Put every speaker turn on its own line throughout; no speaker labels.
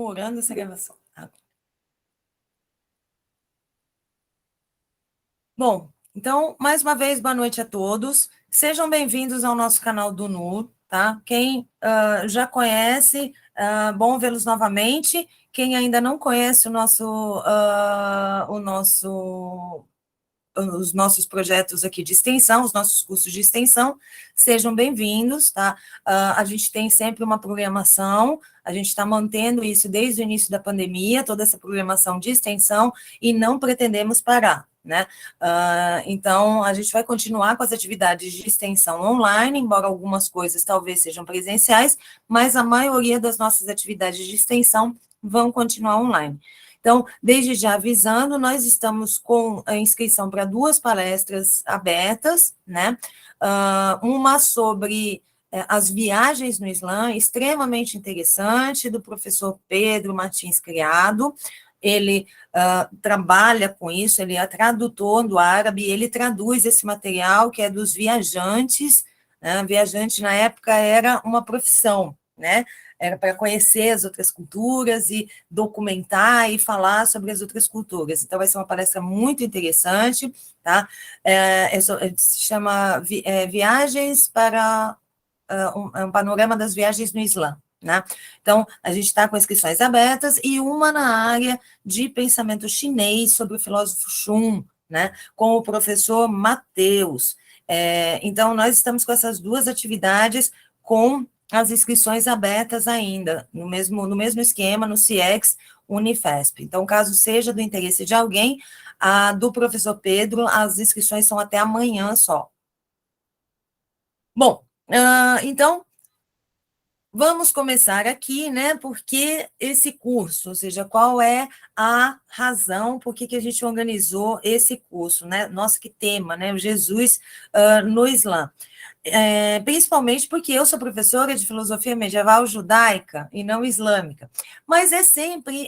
demorando essa gravação. Bom, então, mais uma vez, boa noite a todos. Sejam bem-vindos ao nosso canal do NU, tá? Quem já conhece, bom vê-los novamente. Quem ainda não conhece os nossos projetos aqui de extensão, os nossos cursos de extensão, sejam bem-vindos, tá? A gente tem sempre uma programação, a gente está mantendo isso desde o início da pandemia, toda essa programação de extensão, e não pretendemos parar, né? Então, a gente vai continuar com as atividades de extensão online, embora algumas coisas talvez sejam presenciais, mas a maioria das nossas atividades de extensão vão continuar online. Então, desde já avisando, nós estamos com a inscrição para 2 palestras abertas, né? Uma sobre as viagens no Islã, extremamente interessante, do professor Pedro Martins Criado. Ele trabalha com isso, ele é tradutor do árabe, ele traduz esse material que é dos viajantes, né? Viajante, na época, era uma profissão, né? Era para conhecer as outras culturas e documentar e falar sobre as outras culturas. Então, vai ser uma palestra muito interessante, tá? Se chama Viagens para um panorama das viagens no Islã, né? Então, a gente está com inscrições abertas e uma na área de pensamento chinês sobre o filósofo Xun, né? Com o professor Mateus. Então, nós estamos com essas 2 atividades com as inscrições abertas ainda, no mesmo esquema, no CIEX Unifesp. Então, caso seja do interesse de alguém, do professor Pedro, as inscrições são até amanhã só. Bom, então, vamos começar aqui, né, porque esse curso, ou seja, qual é a razão por que a gente organizou esse curso, né? Nossa, que tema, né? Jesus no Islã. Principalmente porque eu sou professora de filosofia medieval judaica e não islâmica, mas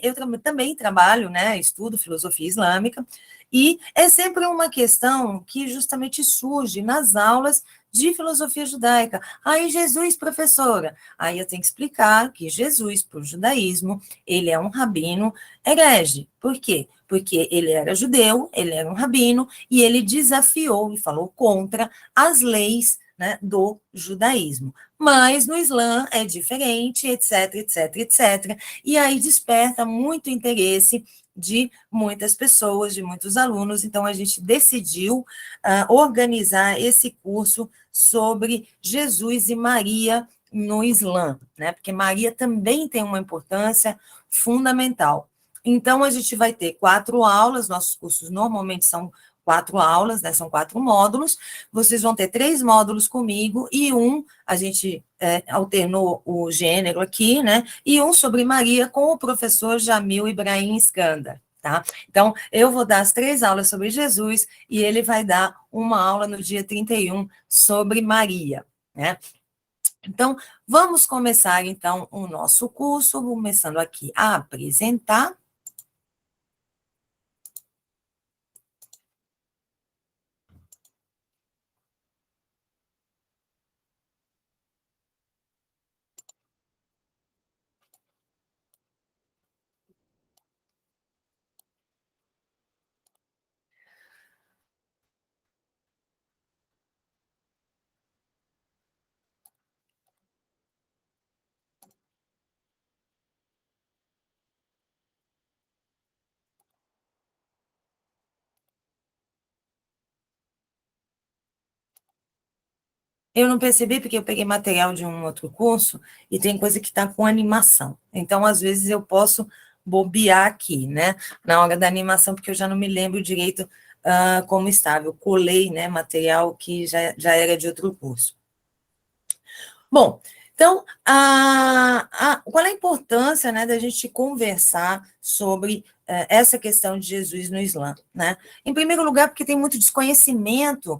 eu também trabalho, né, estudo filosofia islâmica, e é sempre uma questão que justamente surge nas aulas de filosofia judaica. Aí Jesus, professora, aí eu tenho que explicar que Jesus, para o judaísmo, ele é um rabino herege. Por quê? Porque ele era judeu, ele era um rabino, e ele desafiou e falou contra as leis, né, do judaísmo. Mas no Islã é diferente, etc, etc, etc. E aí desperta muito interesse de muitas pessoas, de muitos alunos. Então, a gente decidiu organizar esse curso sobre Jesus e Maria no Islã, né? Porque Maria também tem uma importância fundamental. Então, a gente vai ter 4 aulas, nossos cursos normalmente são 4 aulas, né? São 4 módulos. Vocês vão ter 3 módulos comigo e a gente alternou o gênero aqui, né? E um sobre Maria com o professor Jamil Ibrahim Skandar, tá? Então, eu vou dar as 3 aulas sobre Jesus e ele vai dar uma aula no dia 31 sobre Maria, né? Então, vamos começar, então, o nosso curso, começando aqui a apresentar. Eu não percebi porque eu peguei material de um outro curso e tem coisa que está com animação. Então, às vezes, eu posso bobear aqui, né? Na hora da animação, porque eu já não me lembro direito como estava. Eu colei, né, material que já era de outro curso. Bom, então, qual é a importância, né, da gente conversar sobre essa questão de Jesus no Islã, né? Em primeiro lugar, porque tem muito desconhecimento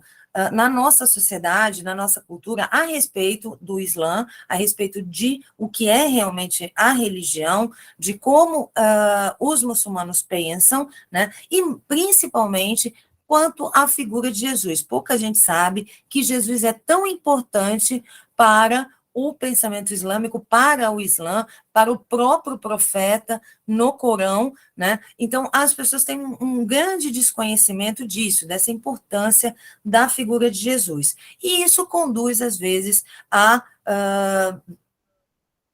na nossa sociedade, na nossa cultura, a respeito do Islã, a respeito de o que é realmente a religião, de como os muçulmanos pensam, né? E principalmente quanto à figura de Jesus. Pouca gente sabe que Jesus é tão importante para o pensamento islâmico para o Islã, para o próprio profeta no Corão, né? Então, as pessoas têm um grande desconhecimento disso, dessa importância da figura de Jesus. E isso conduz, às vezes, a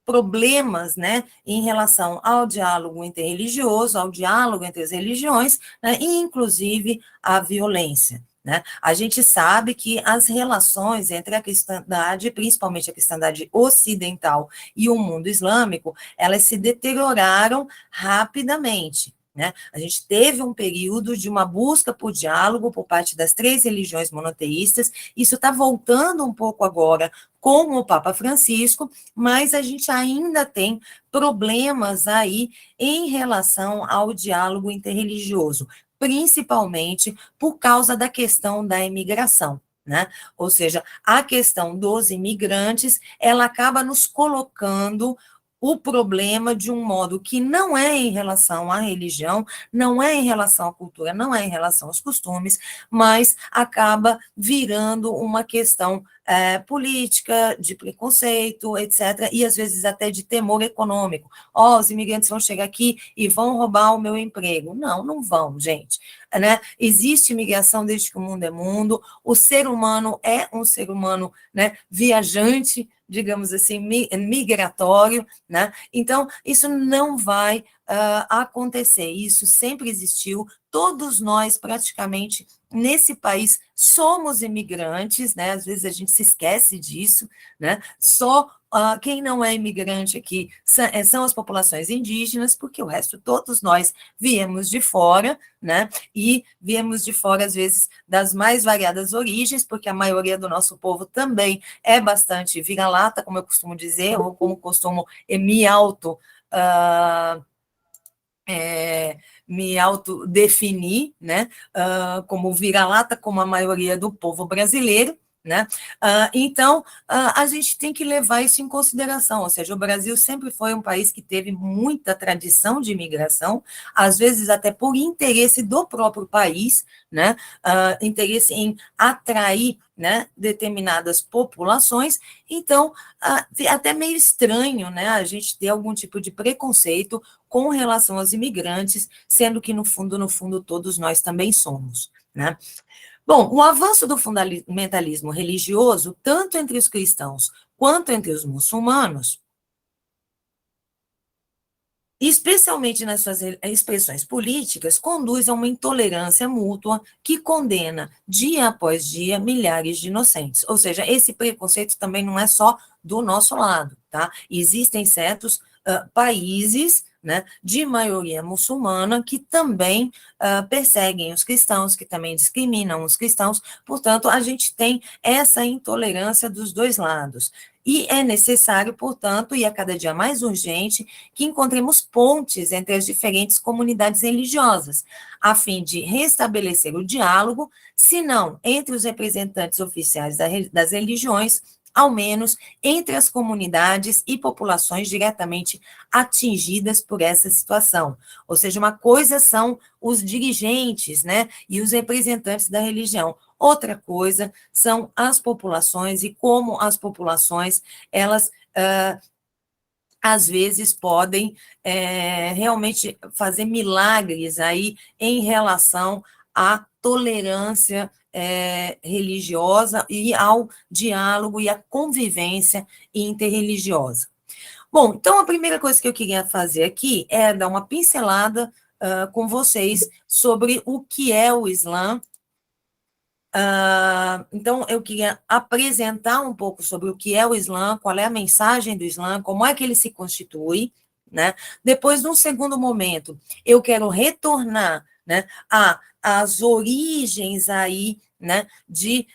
problemas, né, em relação ao diálogo interreligioso, ao diálogo entre as religiões, né, e inclusive à violência. Né? A gente sabe que as relações entre a cristandade, principalmente a cristandade ocidental e o mundo islâmico, elas se deterioraram rapidamente. Né? A gente teve um período de uma busca por diálogo por parte das três religiões monoteístas, isso está voltando um pouco agora com o Papa Francisco, mas a gente ainda tem problemas aí em relação ao diálogo interreligioso, principalmente por causa da questão da imigração. Né? Ou seja, a questão dos imigrantes, ela acaba nos colocando o problema de um modo que não é em relação à religião, não é em relação à cultura, não é em relação aos costumes, mas acaba virando uma questão política, de preconceito, etc., e às vezes até de temor econômico. Os imigrantes vão chegar aqui e vão roubar o meu emprego. Não, não vão, gente. Né? Existe imigração desde que o mundo é mundo, o ser humano é um ser humano, né, viajante, digamos assim, migratório, né? Então, isso não vai acontecer, isso sempre existiu, todos nós, praticamente, nesse país, somos imigrantes, né? Às vezes a gente se esquece disso, né? Só quem não é imigrante aqui são as populações indígenas, porque o resto, todos nós viemos de fora, né? E viemos de fora, às vezes, das mais variadas origens, porque a maioria do nosso povo também é bastante vira-lata, como eu costumo dizer, ou como costumo me me autodefinir, né, como vira-lata, como a maioria do povo brasileiro, né? Então, a gente tem que levar isso em consideração, ou seja, o Brasil sempre foi um país que teve muita tradição de imigração, às vezes até por interesse do próprio país, né? Interesse em atrair, né, determinadas populações, então, até meio estranho, né, a gente ter algum tipo de preconceito com relação aos imigrantes, sendo que, no fundo, todos nós também somos, né? Bom, o avanço do fundamentalismo religioso, tanto entre os cristãos quanto entre os muçulmanos, especialmente nas suas expressões políticas, conduz a uma intolerância mútua que condena, dia após dia, milhares de inocentes. Ou seja, esse preconceito também não é só do nosso lado, tá? Existem certos países, né, de maioria muçulmana que também perseguem os cristãos, que também discriminam os cristãos, portanto, a gente tem essa intolerância dos dois lados. E é necessário, portanto, e a cada dia mais urgente, que encontremos pontes entre as diferentes comunidades religiosas, a fim de restabelecer o diálogo, se não entre os representantes oficiais das religiões, ao menos entre as comunidades e populações diretamente atingidas por essa situação. Ou seja, uma coisa são os dirigentes, né, e os representantes da religião. Outra coisa são as populações e como as populações, elas às vezes podem realmente fazer milagres aí em relação à tolerância religiosa e ao diálogo e à convivência interreligiosa. Bom, então a primeira coisa que eu queria fazer aqui é dar uma pincelada com vocês sobre o que é o Islã. Então, eu queria apresentar um pouco sobre o que é o Islã, qual é a mensagem do Islã, como é que ele se constitui, né? Depois, num segundo momento, eu quero retornar, né, às origens aí, né, de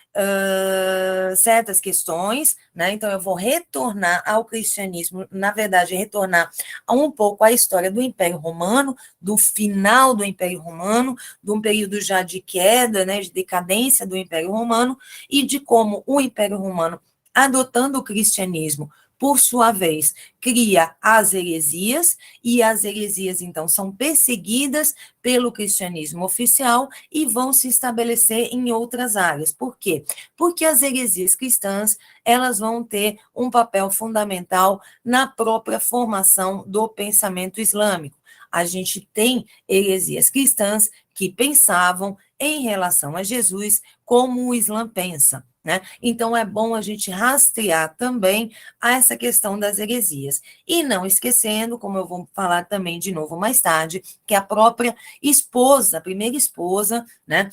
certas questões, né? Então, eu vou retornar ao cristianismo, na verdade, retornar um pouco à história do Império Romano, do final do Império Romano, de um período já de queda, né, de decadência do Império Romano, e de como o Império Romano, adotando o cristianismo por sua vez, cria as heresias, e as heresias, então, são perseguidas pelo cristianismo oficial e vão se estabelecer em outras áreas. Por quê? Porque as heresias cristãs, elas vão ter um papel fundamental na própria formação do pensamento islâmico. A gente tem heresias cristãs que pensavam em relação a Jesus como o Islã pensa, né? Então, é bom a gente rastrear também essa questão das heresias. E não esquecendo, como eu vou falar também de novo mais tarde, que a própria esposa, a primeira esposa, né,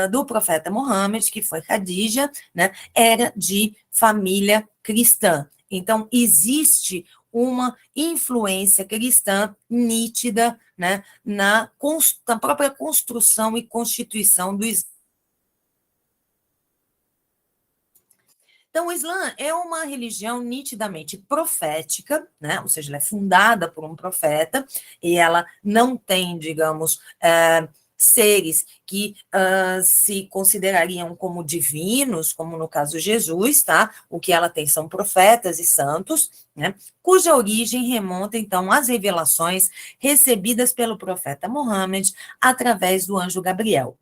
do profeta Mohammed, que foi Khadija, né, era de família cristã. Então, existe uma influência cristã nítida, né, na própria construção e constituição do Islã. Então, o Islã é uma religião nitidamente profética, né? Ou seja, ela é fundada por um profeta, e ela não tem, digamos, seres que se considerariam como divinos, como no caso Jesus, tá? O que ela tem são profetas e santos, né? Cuja origem remonta, então, às revelações recebidas pelo profeta Mohammed através do anjo Gabriel.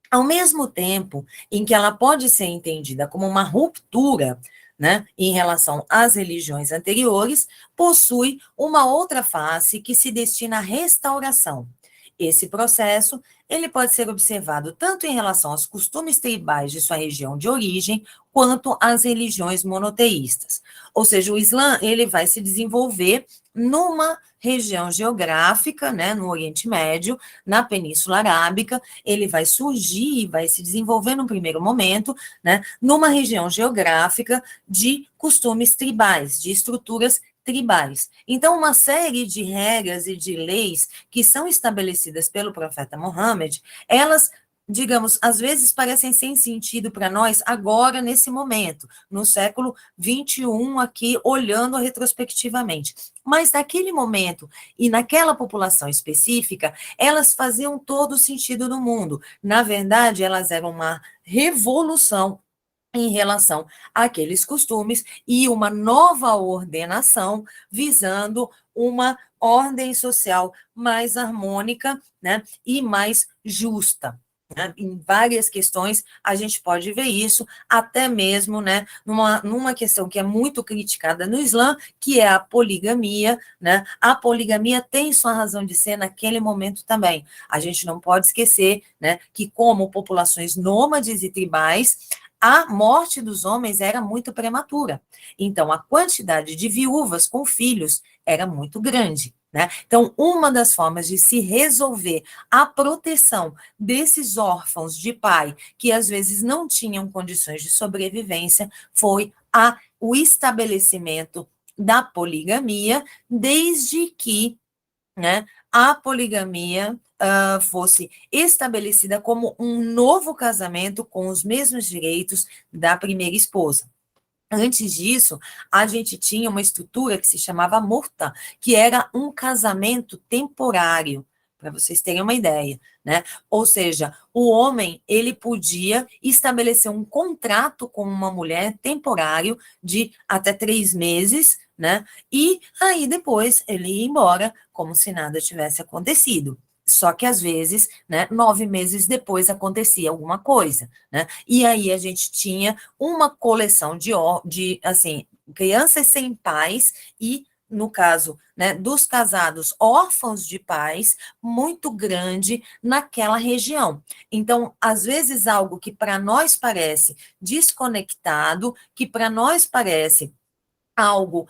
Ao mesmo tempo em que ela pode ser entendida como uma ruptura, né, em relação às religiões anteriores, possui uma outra face que se destina à restauração. Esse processo, ele pode ser observado tanto em relação aos costumes tribais de sua região de origem, quanto às religiões monoteístas. Ou seja, o Islã, ele vai se desenvolver numa região geográfica, né, no Oriente Médio, na Península Arábica. Ele vai surgir e vai se desenvolver no primeiro momento, né, numa região geográfica de costumes tribais, de estruturas tribais. Então, uma série de regras e de leis que são estabelecidas pelo profeta Mohammed, elas, digamos, às vezes parecem sem sentido para nós agora, nesse momento, no século 21, aqui, olhando retrospectivamente. Mas naquele momento e naquela população específica, elas faziam todo o sentido do mundo. Na verdade, elas eram uma revolução em relação àqueles costumes e uma nova ordenação visando uma ordem social mais harmônica, né, e mais justa. Né? Em várias questões a gente pode ver isso, até mesmo, né, numa questão que é muito criticada no Islã, que é a poligamia, né? A poligamia tem sua razão de ser naquele momento também. A gente não pode esquecer, né, que como populações nômades e tribais, a morte dos homens era muito prematura. Então, a quantidade de viúvas com filhos era muito grande. Né? Então, uma das formas de se resolver a proteção desses órfãos de pai, que às vezes não tinham condições de sobrevivência, foi o estabelecimento da poligamia, desde que, né, a poligamia fosse estabelecida como um novo casamento com os mesmos direitos da primeira esposa. Antes disso, a gente tinha uma estrutura que se chamava murta, que era um casamento temporário, para vocês terem uma ideia, né? Ou seja, o homem, ele podia estabelecer um contrato com uma mulher temporário de até 3 meses, né? E aí depois ele ia embora como se nada tivesse acontecido. Só que às vezes, né, 9 meses depois acontecia alguma coisa, né? E aí a gente tinha uma coleção de assim, crianças sem pais e, no caso, né, dos casados órfãos de pais, muito grande naquela região. Então, às vezes, algo que para nós parece desconectado, que para nós parece algo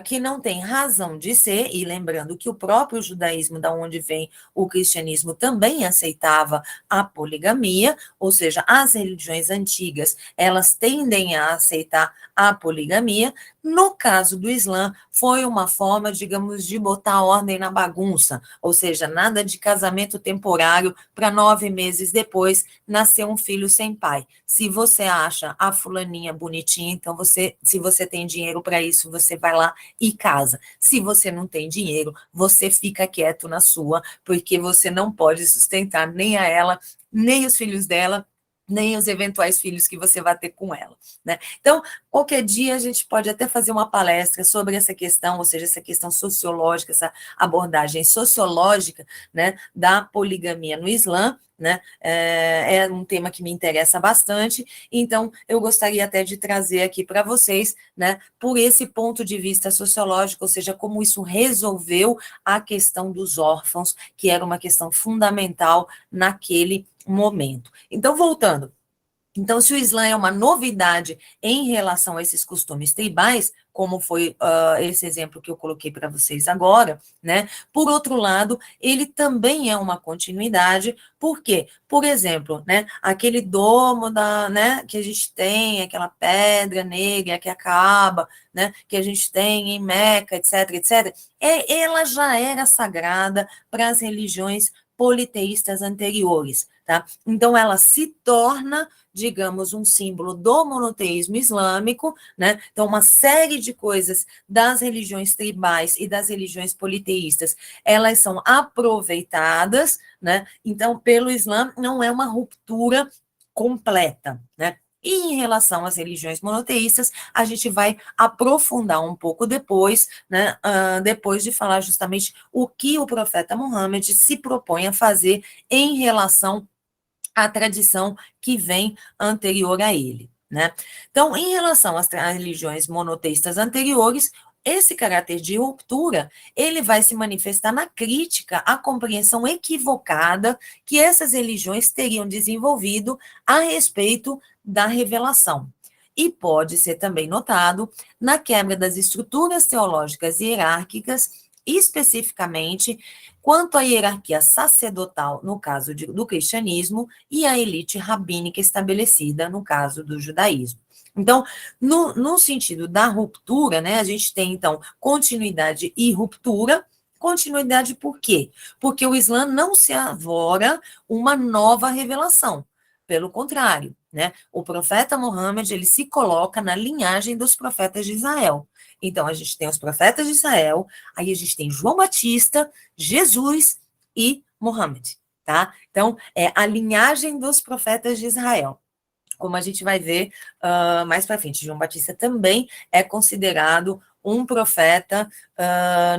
que não tem razão de ser, e lembrando que o próprio judaísmo, da onde vem o cristianismo, também aceitava a poligamia, ou seja, as religiões antigas, elas tendem a aceitar a poligamia. No caso do Islã, foi uma forma, digamos, de botar ordem na bagunça, ou seja, nada de casamento temporário para 9 meses depois nascer um filho sem pai. Se você acha a fulaninha bonitinha, então se você tem dinheiro para isso, você vai lá e casa. Se você não tem dinheiro, você fica quieto na sua, porque você não pode sustentar nem a ela, nem os filhos dela, nem os eventuais filhos que você vai ter com ela, né? Então, qualquer dia a gente pode até fazer uma palestra sobre essa questão, ou seja, essa questão sociológica, essa abordagem sociológica, né, da poligamia no Islã, né? É um tema que me interessa bastante, então eu gostaria até de trazer aqui para vocês, né, por esse ponto de vista sociológico, ou seja, como isso resolveu a questão dos órfãos, que era uma questão fundamental naquele momento. Então, voltando. Então, se o Islã é uma novidade em relação a esses costumes tribais, como foi esse exemplo que eu coloquei para vocês agora, né? Por outro lado, ele também é uma continuidade, por quê? Por exemplo, né, aquele domo né, que a gente tem, aquela pedra negra que acaba, né, que a gente tem em Meca, etc, etc, ela já era sagrada para as religiões politeístas anteriores, tá? Então, ela se torna, digamos, um símbolo do monoteísmo islâmico, né? Então, uma série de coisas das religiões tribais e das religiões politeístas, elas são aproveitadas, né? Então, pelo Islã, não é uma ruptura completa, né? E em relação às religiões monoteístas, a gente vai aprofundar um pouco depois, né, depois de falar justamente o que o profeta Muhammad se propõe a fazer em relação à tradição que vem anterior a ele, né? Então, em relação às religiões monoteístas anteriores, esse caráter de ruptura, ele vai se manifestar na crítica à compreensão equivocada que essas religiões teriam desenvolvido a respeito da revelação. E pode ser também notado na quebra das estruturas teológicas hierárquicas, especificamente quanto à hierarquia sacerdotal, no caso do cristianismo, e a elite rabínica estabelecida, no caso do judaísmo. Então, no sentido da ruptura, né, a gente tem, então, continuidade e ruptura. Continuidade por quê? Porque o Islã não se avora uma nova revelação. Pelo contrário, né, o profeta Muhammad, ele se coloca na linhagem dos profetas de Israel. Então, a gente tem os profetas de Israel, aí a gente tem João Batista, Jesus e Muhammad, tá? Então, é a linhagem dos profetas de Israel. Como a gente vai ver mais para frente, João Batista também é considerado um profeta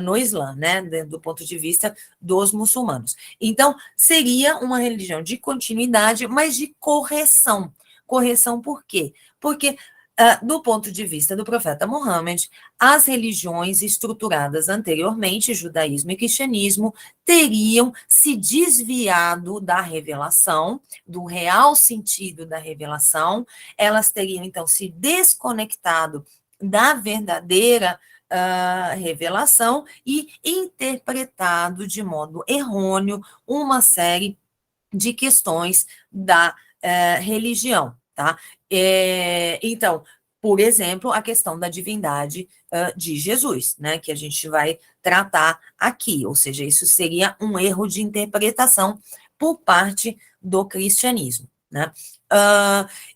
no Islã, né, do ponto de vista dos muçulmanos. Então, seria uma religião de continuidade, mas de correção. Correção por quê? Porque do ponto de vista do profeta Muhammad, as religiões estruturadas anteriormente, judaísmo e cristianismo, teriam se desviado da revelação, do real sentido da revelação, elas teriam, então, se desconectado da verdadeira revelação e interpretado de modo errôneo uma série de questões da religião, tá? Então, por exemplo, a questão da divindade de Jesus, né, que a gente vai tratar aqui, ou seja, isso seria um erro de interpretação por parte do cristianismo, né?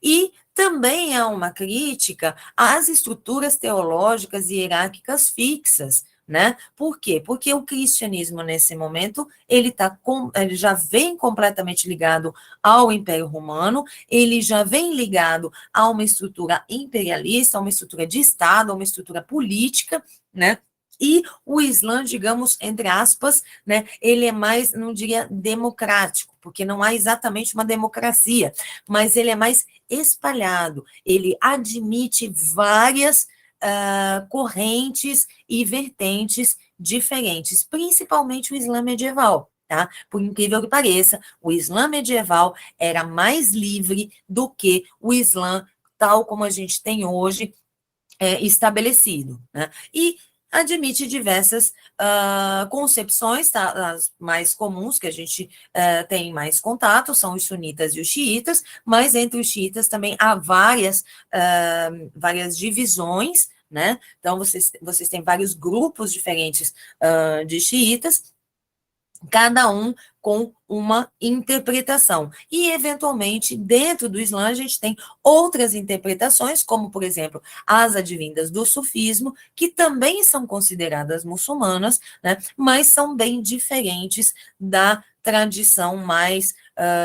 E também há uma crítica às estruturas teológicas e hierárquicas fixas, né? Por quê? Porque o cristianismo, nesse momento, ele já vem completamente ligado ao Império Romano, ele já vem ligado a uma estrutura imperialista, a uma estrutura de Estado, a uma estrutura política, né? E o Islã, digamos, entre aspas, né, ele é mais, não diria democrático, porque não há exatamente uma democracia, mas ele é mais espalhado, ele admite várias correntes e vertentes diferentes, principalmente o Islã medieval, tá? Por incrível que pareça, o Islã medieval era mais livre do que o Islã tal como a gente tem hoje estabelecido, né? E admite diversas concepções, tá? As mais comuns que a gente tem mais contato são os sunitas e os xiitas, mas entre os xiitas também há várias divisões, né? Então, vocês têm vários grupos diferentes de xiitas, cada um com uma interpretação. E, eventualmente, dentro do Islã, a gente tem outras interpretações, como, por exemplo, as advindas do sufismo, que também são consideradas muçulmanas, né, mas são bem diferentes da tradição mais,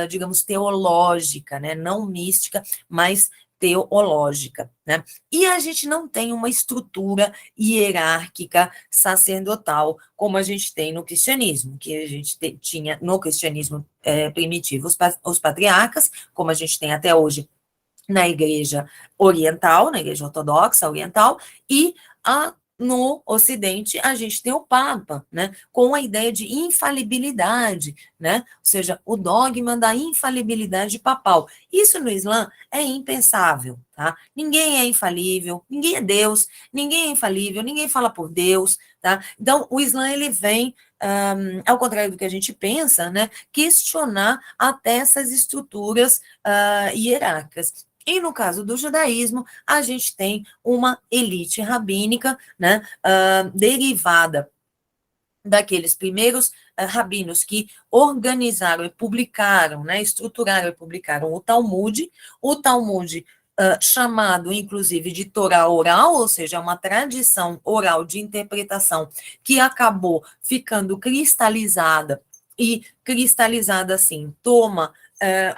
digamos, teológica, né, não mística, mas teológica, né? E a gente não tem uma estrutura hierárquica sacerdotal como a gente tem no cristianismo, que a gente tinha no cristianismo primitivo os patriarcas, como a gente tem até hoje na igreja oriental, na igreja ortodoxa oriental, e no Ocidente a gente tem o Papa, né, com a ideia de infalibilidade, né, ou seja, o dogma da infalibilidade papal. Isso no Islã é impensável, tá? Ninguém é infalível, ninguém é Deus, ninguém é infalível, ninguém fala por Deus, tá? Então, o Islã, ele vem, ao contrário do que a gente pensa, né, questionar até essas estruturas hierárquicas. E no caso do judaísmo, a gente tem uma elite rabínica, né, derivada daqueles primeiros rabinos que organizaram e publicaram, né, estruturaram e publicaram o Talmud chamado, inclusive, de Torá oral, ou seja, uma tradição oral de interpretação que acabou ficando cristalizada, e cristalizada, assim, toma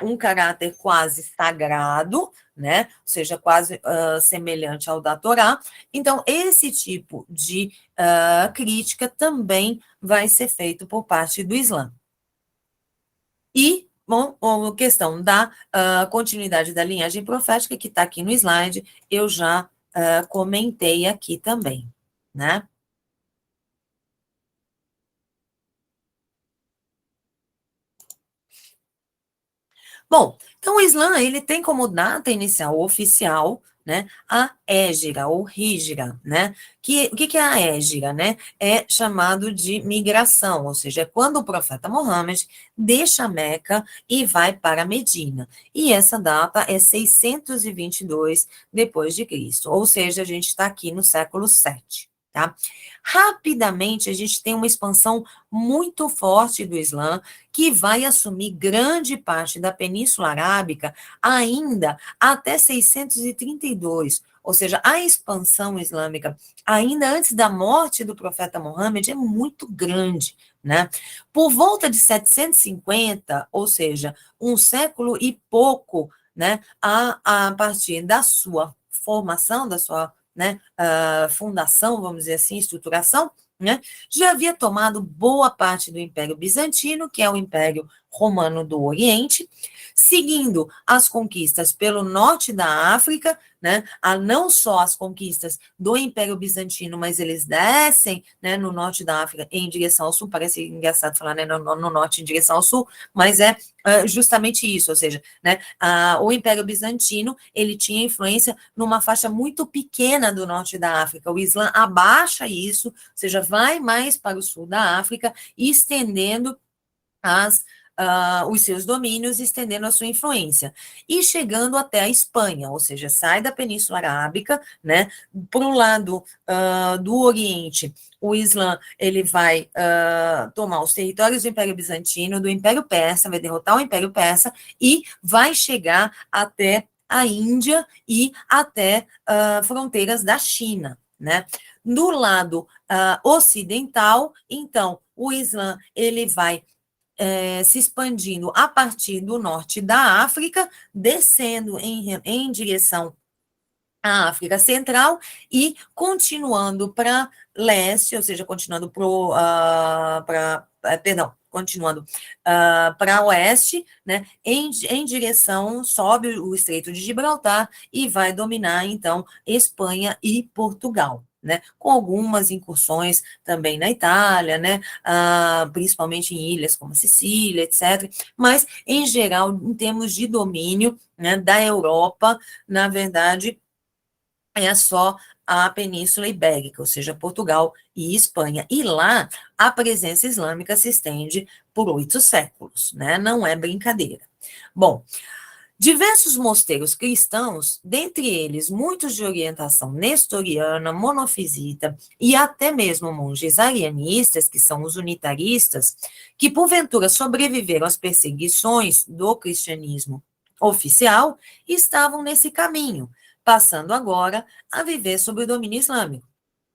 um caráter quase sagrado, né, ou seja, quase semelhante ao da Torá. Então, esse tipo de crítica também vai ser feito por parte do Islã. E, bom, a questão da continuidade da linhagem profética, que está aqui no slide, eu já comentei aqui também, né? Bom, então o Islã, ele tem como data inicial oficial, né, a Hégira, ou Hígira, né? O que é a Hégira, né? É chamado de migração, ou seja, é quando o profeta Mohammed deixa Meca e vai para Medina. E essa data é 622 depois de Cristo, ou seja, a gente está aqui no século 7, tá? Rapidamente, a gente tem uma expansão muito forte do Islã, que vai assumir grande parte da Península Arábica ainda até 632, ou seja, a expansão islâmica, ainda antes da morte do profeta Mohammed, é muito grande, né? Por volta de 750, ou seja, um século e pouco, né, a partir da sua formação, da sua, né, fundação, vamos dizer assim, estruturação, né, já havia tomado boa parte do Império Bizantino, que é o Império Romano do Oriente, seguindo as conquistas pelo norte da África, né, não só as conquistas do Império Bizantino, mas eles descem, né, no norte da África em direção ao sul, parece engraçado falar, né, no norte em direção ao sul, mas é justamente isso, ou seja, né, o Império Bizantino, ele tinha influência numa faixa muito pequena do norte da África, o Islã abaixa isso, ou seja, vai mais para o sul da África, estendendo os seus domínios, estendendo a sua influência, e chegando até a Espanha, ou seja, sai da Península Arábica, né, para o lado do Oriente, o Islã, ele vai tomar os territórios do Império Bizantino, do Império Persa, vai derrotar o Império Persa, e vai chegar até a Índia e até fronteiras da China, né. Do lado ocidental, então, o Islã, ele vai se expandindo a partir do norte da África, descendo em direção à África Central e continuando para leste, ou seja, continuando perdão, continuando para oeste, né, em direção, sobe o Estreito de Gibraltar e vai dominar, então, Espanha e Portugal, né, com algumas incursões também na Itália, né, principalmente em ilhas como Sicília, etc., mas, em geral, em termos de domínio, né, da Europa, na verdade, é só a Península Ibérica, ou seja, Portugal e Espanha. E lá, a presença islâmica se estende por 8 séculos, né? Não é brincadeira. Bom, Diversos mosteiros cristãos, dentre eles muitos de orientação nestoriana, monofisita e até mesmo monges arianistas, que são os unitaristas, que porventura sobreviveram às perseguições do cristianismo oficial, estavam nesse caminho, passando agora a viver sob o domínio islâmico.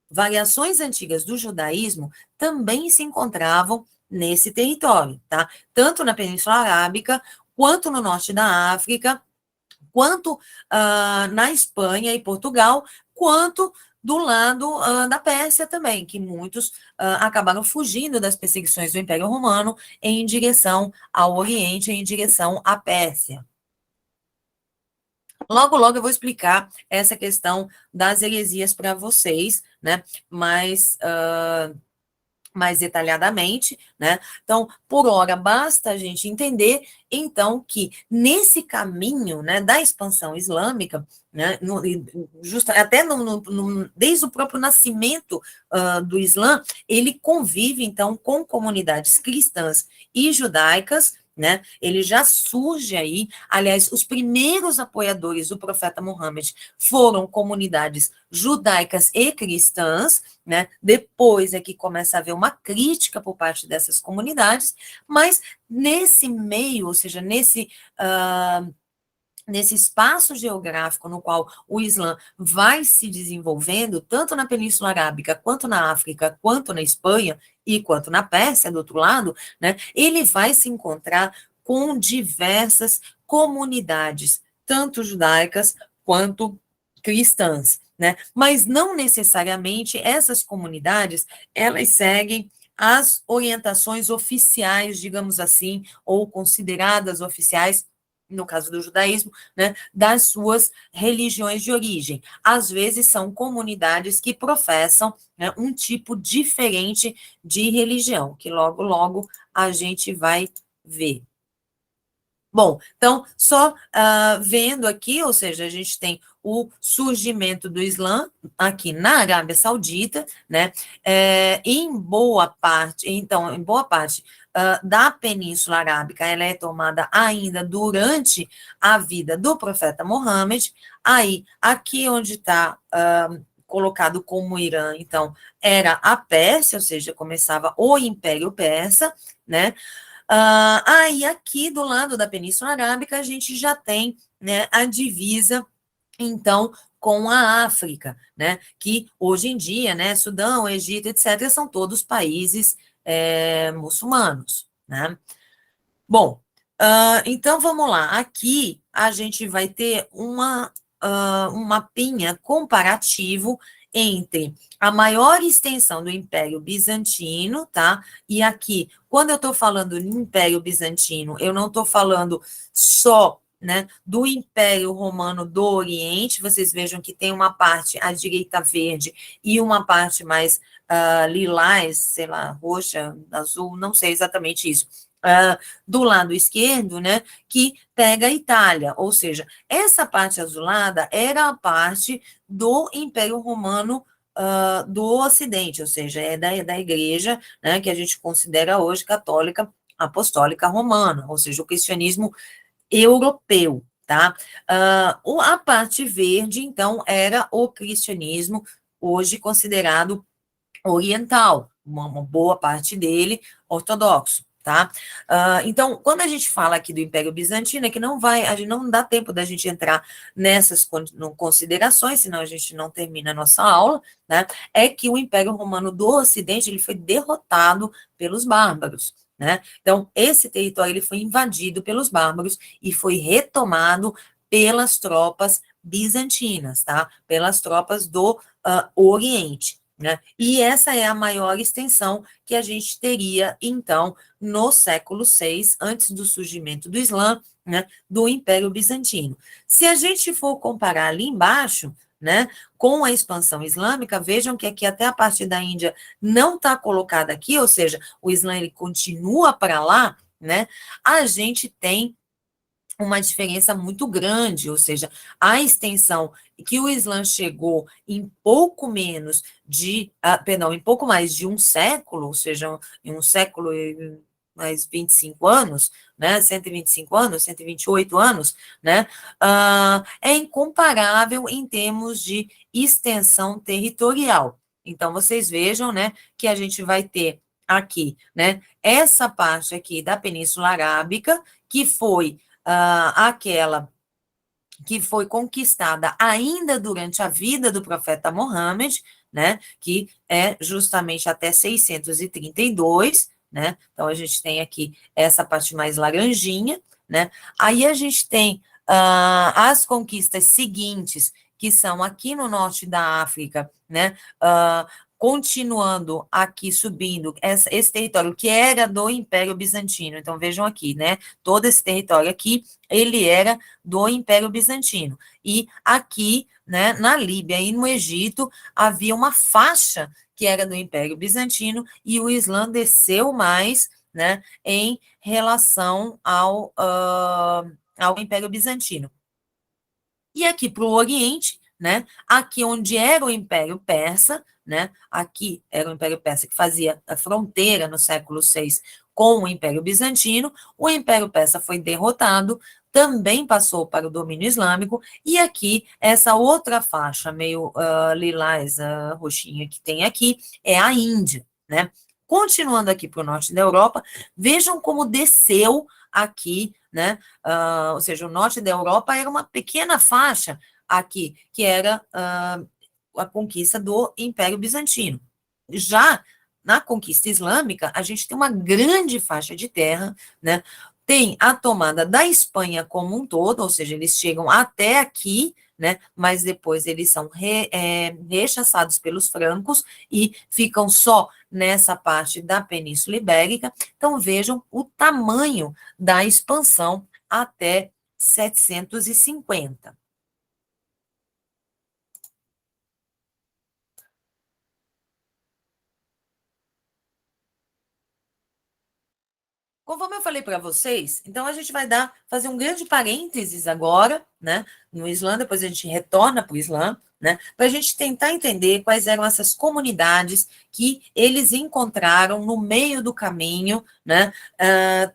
Variações antigas do judaísmo também se encontravam nesse território, tá? Tanto na Península Arábica, quanto no norte da África, quanto na Espanha e Portugal, quanto do lado da Pérsia também, que muitos acabaram fugindo das perseguições do Império Romano em direção ao Oriente, em direção à Pérsia. Logo, logo eu vou explicar essa questão das heresias para vocês, né? Mais detalhadamente, né? Então, por hora, basta a gente entender, então, que nesse caminho, né, da expansão islâmica, né, até desde o próprio nascimento do Islã, ele convive, então, com comunidades cristãs e judaicas, né? Ele já surge aí, aliás, os primeiros apoiadores do profeta Muhammad foram comunidades judaicas e cristãs, né? Depois é que começa a haver uma crítica por parte dessas comunidades, mas nesse meio, ou seja, nesse espaço geográfico no qual o Islã vai se desenvolvendo, tanto na Península Arábica, quanto na África, quanto na Espanha, e quanto na Pérsia, do outro lado, né, ele vai se encontrar com diversas comunidades, tanto judaicas quanto cristãs, né? Mas não necessariamente essas comunidades, elas seguem as orientações oficiais, digamos assim, ou consideradas oficiais, no caso do judaísmo, né, das suas religiões de origem. Às vezes são comunidades que professam, né, um tipo diferente de religião, que logo, logo a gente vai ver. Bom, então, só vendo aqui, ou seja, a gente tem o surgimento do Islã aqui na Arábia Saudita, né? Em boa parte da Península Arábica, ela é tomada ainda durante a vida do profeta Muhammad. Aí, aqui onde está colocado como Irã, então, era a Pérsia, ou seja, começava o Império Persa, né? E aqui do lado da Península Arábica, a gente já tem, né, a divisa, então, com a África, né, que hoje em dia, né, Sudão, Egito, etc., são todos países muçulmanos, né. Bom, então vamos lá. Aqui a gente vai ter um mapinha comparativo entre a maior extensão do Império Bizantino, tá? E aqui, quando eu estou falando do Império Bizantino, eu não estou falando só, né, do Império Romano do Oriente. Vocês vejam que tem uma parte à direita verde e uma parte mais lilás, sei lá, roxa, azul, não sei exatamente isso. Do lado esquerdo, né, que pega a Itália, ou seja, essa parte azulada era a parte do Império Romano do Ocidente, ou seja, é da igreja, né, que a gente considera hoje católica apostólica romana, ou seja, o cristianismo europeu, tá? A parte verde, então, era o cristianismo hoje considerado oriental, uma boa parte dele ortodoxo, tá? Então, quando a gente fala aqui do Império Bizantino, é que a gente não dá tempo da gente entrar nessas considerações, senão a gente não termina a nossa aula, né? É que o Império Romano do Ocidente, ele foi derrotado pelos bárbaros, né? Então, esse território ele foi invadido pelos bárbaros e foi retomado pelas tropas bizantinas, tá? Pelas tropas do Oriente, né? E essa é a maior extensão que a gente teria, então, no século VI, antes do surgimento do Islã, né, do Império Bizantino. Se a gente for comparar ali embaixo, né, com a expansão islâmica, vejam que aqui até a parte da Índia não está colocada aqui, ou seja, o Islã ele continua para lá, né? A gente tem uma diferença muito grande, ou seja, a extensão que o Islã chegou em pouco menos de, em pouco mais de um século, ou seja, em um século mais 25 anos, né, 125 anos, 128 anos, né, é incomparável em termos de extensão territorial. Então, vocês vejam, né, que a gente vai ter aqui, né, essa parte aqui da Península Arábica, que foi aquela que foi conquistada ainda durante a vida do profeta Mohammed, né, que é justamente até 632, né, então a gente tem aqui essa parte mais laranjinha, né, aí a gente tem as conquistas seguintes, que são aqui no norte da África, né, continuando aqui subindo, esse território que era do Império Bizantino, então vejam aqui, né, todo esse território aqui, ele era do Império Bizantino. E aqui, né, na Líbia e no Egito, havia uma faixa que era do Império Bizantino e o Islã desceu mais, né, em relação ao Império Bizantino. E aqui para o Oriente, né, aqui onde era o Império Persa, né, aqui era o Império Persa que fazia a fronteira no século VI com o Império Bizantino, o Império Persa foi derrotado, também passou para o domínio islâmico, e aqui, essa outra faixa meio lilás, roxinha que tem aqui, é a Índia, né. Continuando aqui para o norte da Europa, vejam como desceu aqui, né, ou seja, o norte da Europa era uma pequena faixa aqui, que era a conquista do Império Bizantino. Já na conquista islâmica, a gente tem uma grande faixa de terra, né? Tem a tomada da Espanha como um todo, ou seja, eles chegam até aqui, né? Mas depois eles são rechaçados pelos francos e ficam só nessa parte da Península Ibérica. Então, vejam o tamanho da expansão até 750. Conforme eu falei para vocês, então a gente vai fazer um grande parênteses agora, né, no Islã, depois a gente retorna para o Islã, né, para a gente tentar entender quais eram essas comunidades que eles encontraram no meio do caminho, né,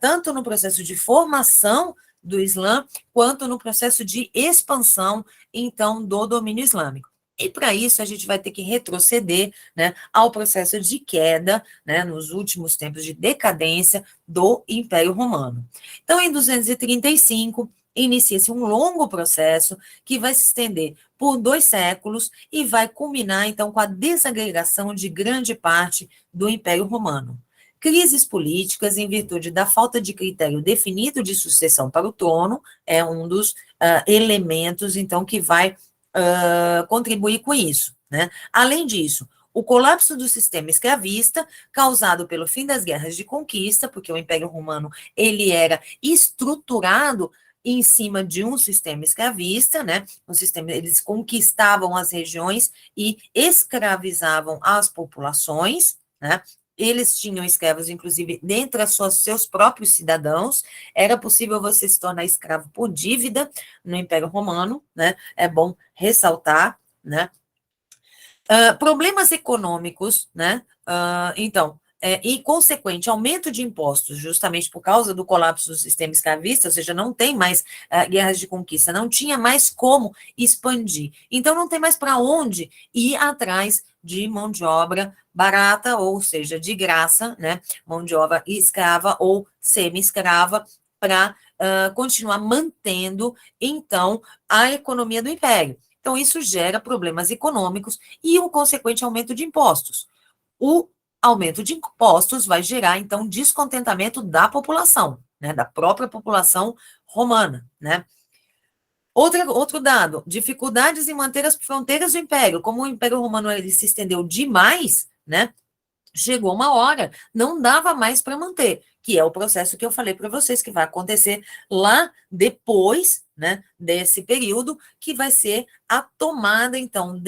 tanto no processo de formação do Islã, quanto no processo de expansão, então, do domínio islâmico. E para isso a gente vai ter que retroceder, né, ao processo de queda, né, nos últimos tempos de decadência do Império Romano. Então, em 235, inicia-se um longo processo que vai se estender por 2 séculos e vai culminar, então, com a desagregação de grande parte do Império Romano. Crises políticas, em virtude da falta de critério definido de sucessão para o trono, é um dos elementos, então, que vai contribuir com isso, né? Além disso, o colapso do sistema escravista, causado pelo fim das guerras de conquista, porque o Império Romano ele era estruturado em cima de um sistema escravista, né? Um sistema, eles conquistavam as regiões e escravizavam as populações, né? Eles tinham escravos, inclusive, dentre seus próprios cidadãos. Era possível você se tornar escravo por dívida no Império Romano, né? É bom ressaltar, né? Problemas econômicos, né? Então, e consequente aumento de impostos, justamente por causa do colapso do sistema escravista, ou seja, não tem mais guerras de conquista, não tinha mais como expandir. Então, não tem mais para onde ir atrás de mão de obra barata, ou seja, de graça, né? Mão de obra escrava ou semi-escrava, para continuar mantendo, então, a economia do império. Então, isso gera problemas econômicos e um consequente aumento de impostos. O aumento de impostos vai gerar, então, descontentamento da população, né, da própria população romana, né. Outro dado, dificuldades em manter as fronteiras do império. Como o Império Romano ele se estendeu demais, né, chegou uma hora, não dava mais para manter, que é o processo que eu falei para vocês, que vai acontecer lá depois, né, desse período, que vai ser a tomada, então,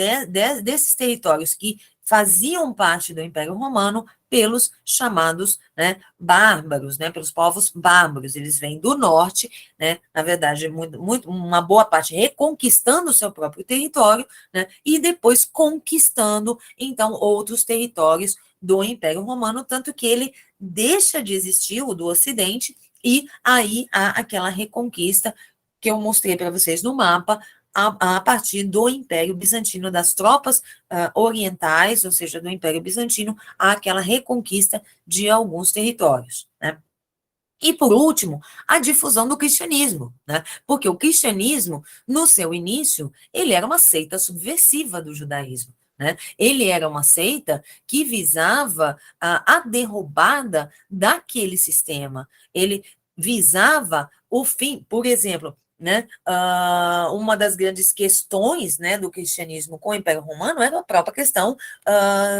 desses territórios que faziam parte do Império Romano pelos chamados, né, bárbaros, né, pelos povos bárbaros. Eles vêm do norte, né, na verdade, uma boa parte reconquistando o seu próprio território, né, e depois conquistando, então, outros territórios do Império Romano, tanto que ele deixa de existir, o do Ocidente, e aí há aquela reconquista que eu mostrei para vocês no mapa, a partir do Império Bizantino, das tropas orientais, ou seja, do Império Bizantino, àquela reconquista de alguns territórios, né? E, por último, a difusão do cristianismo, né? Porque o cristianismo, no seu início, ele era uma seita subversiva do judaísmo, né? Ele era uma seita que visava a derrubada daquele sistema. Ele visava o fim, por exemplo, né? Uma das grandes questões, né, do cristianismo com o Império Romano era a própria questão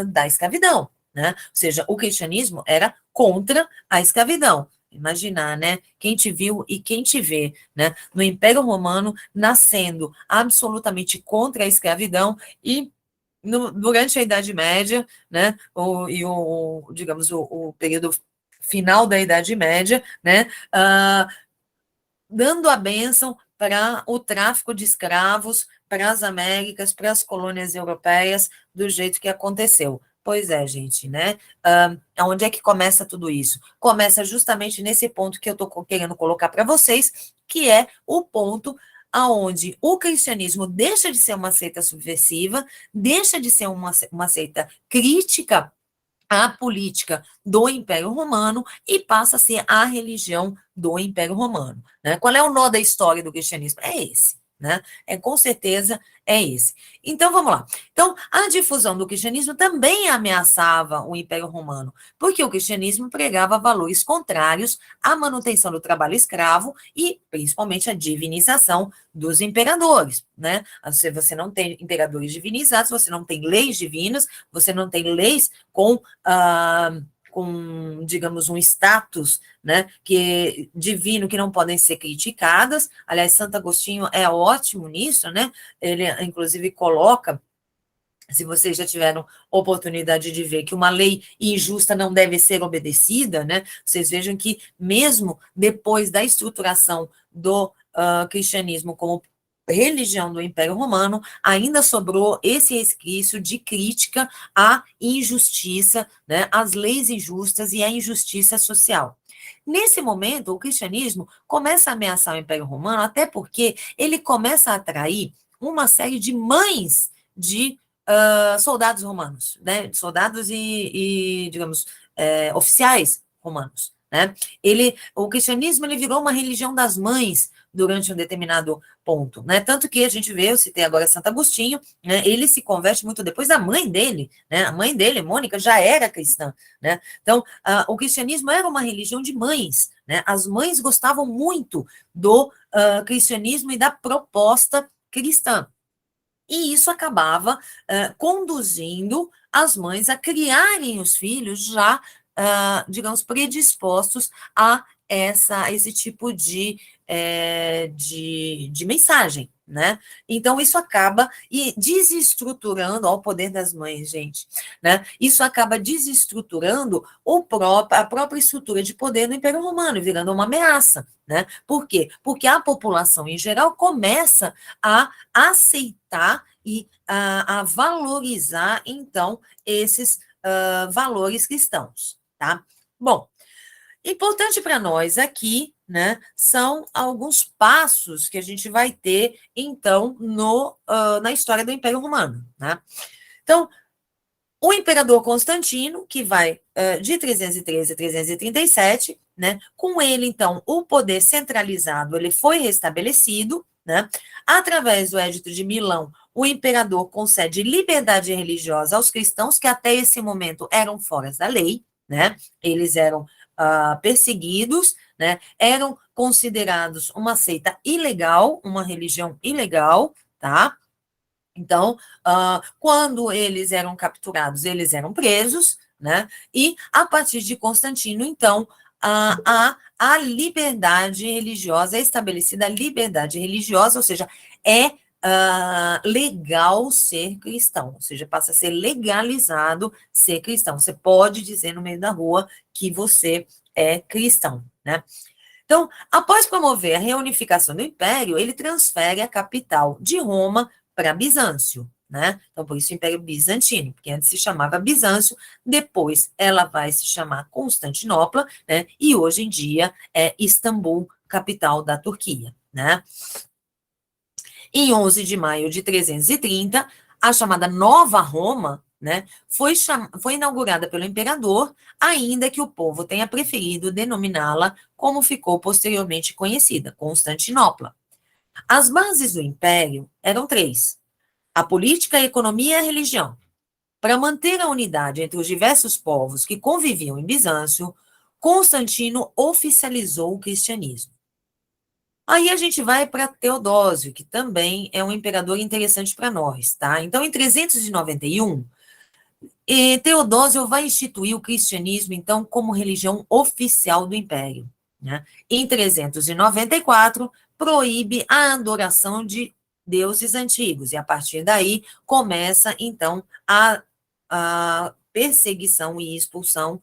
da escravidão, né? Ou seja, o cristianismo era contra a escravidão. Imaginar, né? Quem te viu e quem te vê, né? No Império Romano, nascendo absolutamente contra a escravidão e durante a Idade Média, né? Digamos, o período final da Idade Média, né? Dando a bênção para o tráfico de escravos para as Américas, para as colônias europeias, do jeito que aconteceu. Pois é, gente, né? Onde é que começa tudo isso? Começa justamente nesse ponto que eu estou querendo colocar para vocês, que é o ponto aonde o cristianismo deixa de ser uma seita subversiva, deixa de ser uma seita crítica à política do Império Romano e passa a ser a religião do Império Romano, né? Qual é o nó da história do cristianismo? É esse, né? Com certeza é esse. Então, vamos lá. Então, a difusão do cristianismo também ameaçava o Império Romano, porque o cristianismo pregava valores contrários à manutenção do trabalho escravo e, principalmente, a divinização dos imperadores, né? Você não tem imperadores divinizados, você não tem leis divinas, você não tem leis com, digamos, um status, né, que divino, que não podem ser criticadas. Aliás, Santo Agostinho é ótimo nisso, né? Ele, inclusive, coloca, se vocês já tiveram oportunidade de ver, que uma lei injusta não deve ser obedecida, né? Vocês vejam que, mesmo depois da estruturação do cristianismo como religião do Império Romano, ainda sobrou esse resquício de crítica à injustiça, né, às leis injustas e à injustiça social. Nesse momento, o cristianismo começa a ameaçar o Império Romano, até porque ele começa a atrair uma série de mães de soldados romanos, né, soldados digamos, oficiais romanos, né? O cristianismo ele virou uma religião das mães durante um determinado ponto, né? Tanto que a gente vê, eu citei agora Santo Agostinho, né? Ele se converte muito depois da mãe dele, né? A mãe dele, Mônica, já era cristã, né? Então, o cristianismo era uma religião de mães, né? As mães gostavam muito do cristianismo e da proposta cristã. E isso acabava conduzindo as mães a criarem os filhos já, digamos, predispostos a esse tipo de mensagem, né? Então, isso acaba desestruturando, ó, o poder das mães, gente, né? Isso acaba desestruturando a própria estrutura de poder do Império Romano, virando uma ameaça, né? Por quê? Porque a população, em geral, começa a aceitar e a valorizar, então, esses valores cristãos, tá? Bom, importante para nós aqui, né, são alguns passos que a gente vai ter, então, na história do Império Romano, né? Então, o imperador Constantino, que vai de 313 a 337, né? Com ele, então, o poder centralizado ele foi restabelecido, né? Através do Edito de Milão, o imperador concede liberdade religiosa aos cristãos que até esse momento eram fora da lei, né? Eles eram perseguidos, né? Eram considerados uma seita ilegal, uma religião ilegal, tá? Então, quando eles eram capturados, eles eram presos, né? E a partir de Constantino, então, a liberdade religiosa, é estabelecida a liberdade religiosa, ou seja, é legal ser cristão, ou seja, passa a ser legalizado ser cristão. Você pode dizer no meio da rua que você é cristão, né? Então, após promover a reunificação do império, ele transfere a capital de Roma para Bizâncio, né? Então, por isso o Império Bizantino, porque antes se chamava Bizâncio, depois ela vai se chamar Constantinopla, né? E hoje em dia é Istambul, capital da Turquia, né? Em 11 de maio de 330, a chamada Nova Roma, né, foi inaugurada pelo imperador, ainda que o povo tenha preferido denominá-la como ficou posteriormente conhecida, Constantinopla. As bases do império eram três: a política, a economia e a religião. Para manter a unidade entre os diversos povos que conviviam em Bizâncio, Constantino oficializou o cristianismo. Aí a gente vai para Teodósio, que também é um imperador interessante para nós, tá? Então, em 391, Teodósio vai instituir o cristianismo, então, como religião oficial do império, né? Em 394, proíbe a adoração de deuses antigos, e a partir daí começa, então, a perseguição e expulsão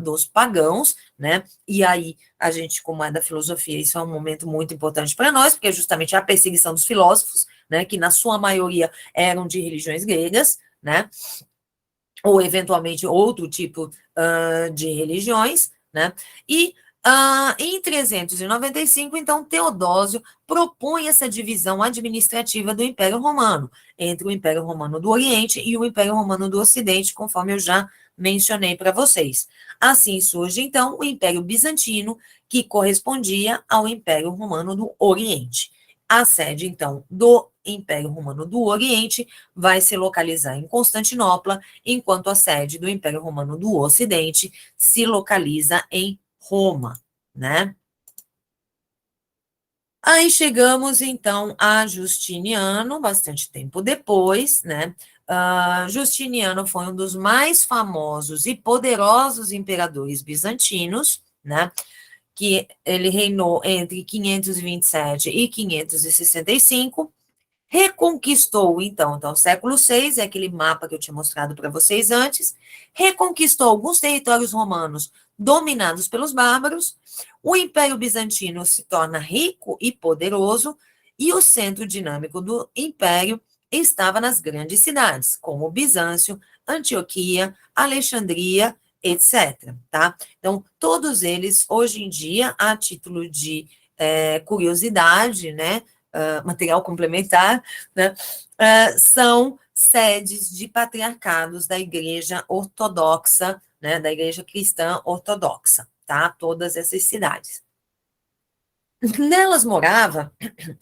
dos pagãos, né? E aí, a gente, como é da filosofia, isso é um momento muito importante para nós, porque é justamente a perseguição dos filósofos, né? Que na sua maioria eram de religiões gregas, né? Ou eventualmente outro tipo de religiões, né? E em 395, então, Teodósio propõe essa divisão administrativa do Império Romano, entre o Império Romano do Oriente e o Império Romano do Ocidente, conforme eu já mencionei para vocês. Assim surge, então, o Império Bizantino, que correspondia ao Império Romano do Oriente. A sede, então, do Império Romano do Oriente vai se localizar em Constantinopla, enquanto a sede do Império Romano do Ocidente se localiza em Roma, né? Aí chegamos, então, a Justiniano, bastante tempo depois, né? Justiniano foi um dos mais famosos e poderosos imperadores bizantinos, né? Que ele reinou entre 527 e 565, reconquistou, então, século VI, é aquele mapa que eu tinha mostrado para vocês antes, reconquistou alguns territórios romanos dominados pelos bárbaros, o Império Bizantino se torna rico e poderoso, e o centro dinâmico do Império estava nas grandes cidades, como Bizâncio, Antioquia, Alexandria, etc. Tá? Então, todos eles, hoje em dia, a título de curiosidade, né, material complementar, né, são sedes de patriarcados da Igreja Ortodoxa, né, da Igreja Cristã Ortodoxa, tá? Todas essas cidades. Nelas morava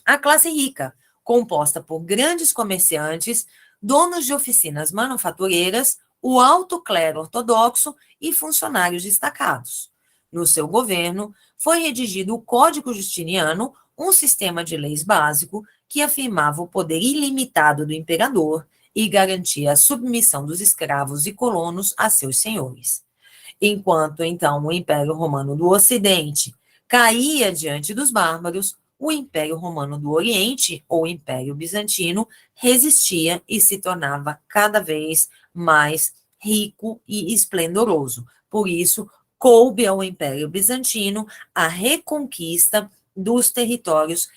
a classe rica, composta por grandes comerciantes, donos de oficinas manufatureiras, o alto clero ortodoxo e funcionários destacados. No seu governo, foi redigido o Código Justiniano, um sistema de leis básico que afirmava o poder ilimitado do imperador e garantia a submissão dos escravos e colonos a seus senhores. Enquanto, então, o Império Romano do Ocidente caía diante dos bárbaros, o Império Romano do Oriente, ou Império Bizantino, resistia e se tornava cada vez mais rico e esplendoroso. Por isso, coube ao Império Bizantino a reconquista dos territórios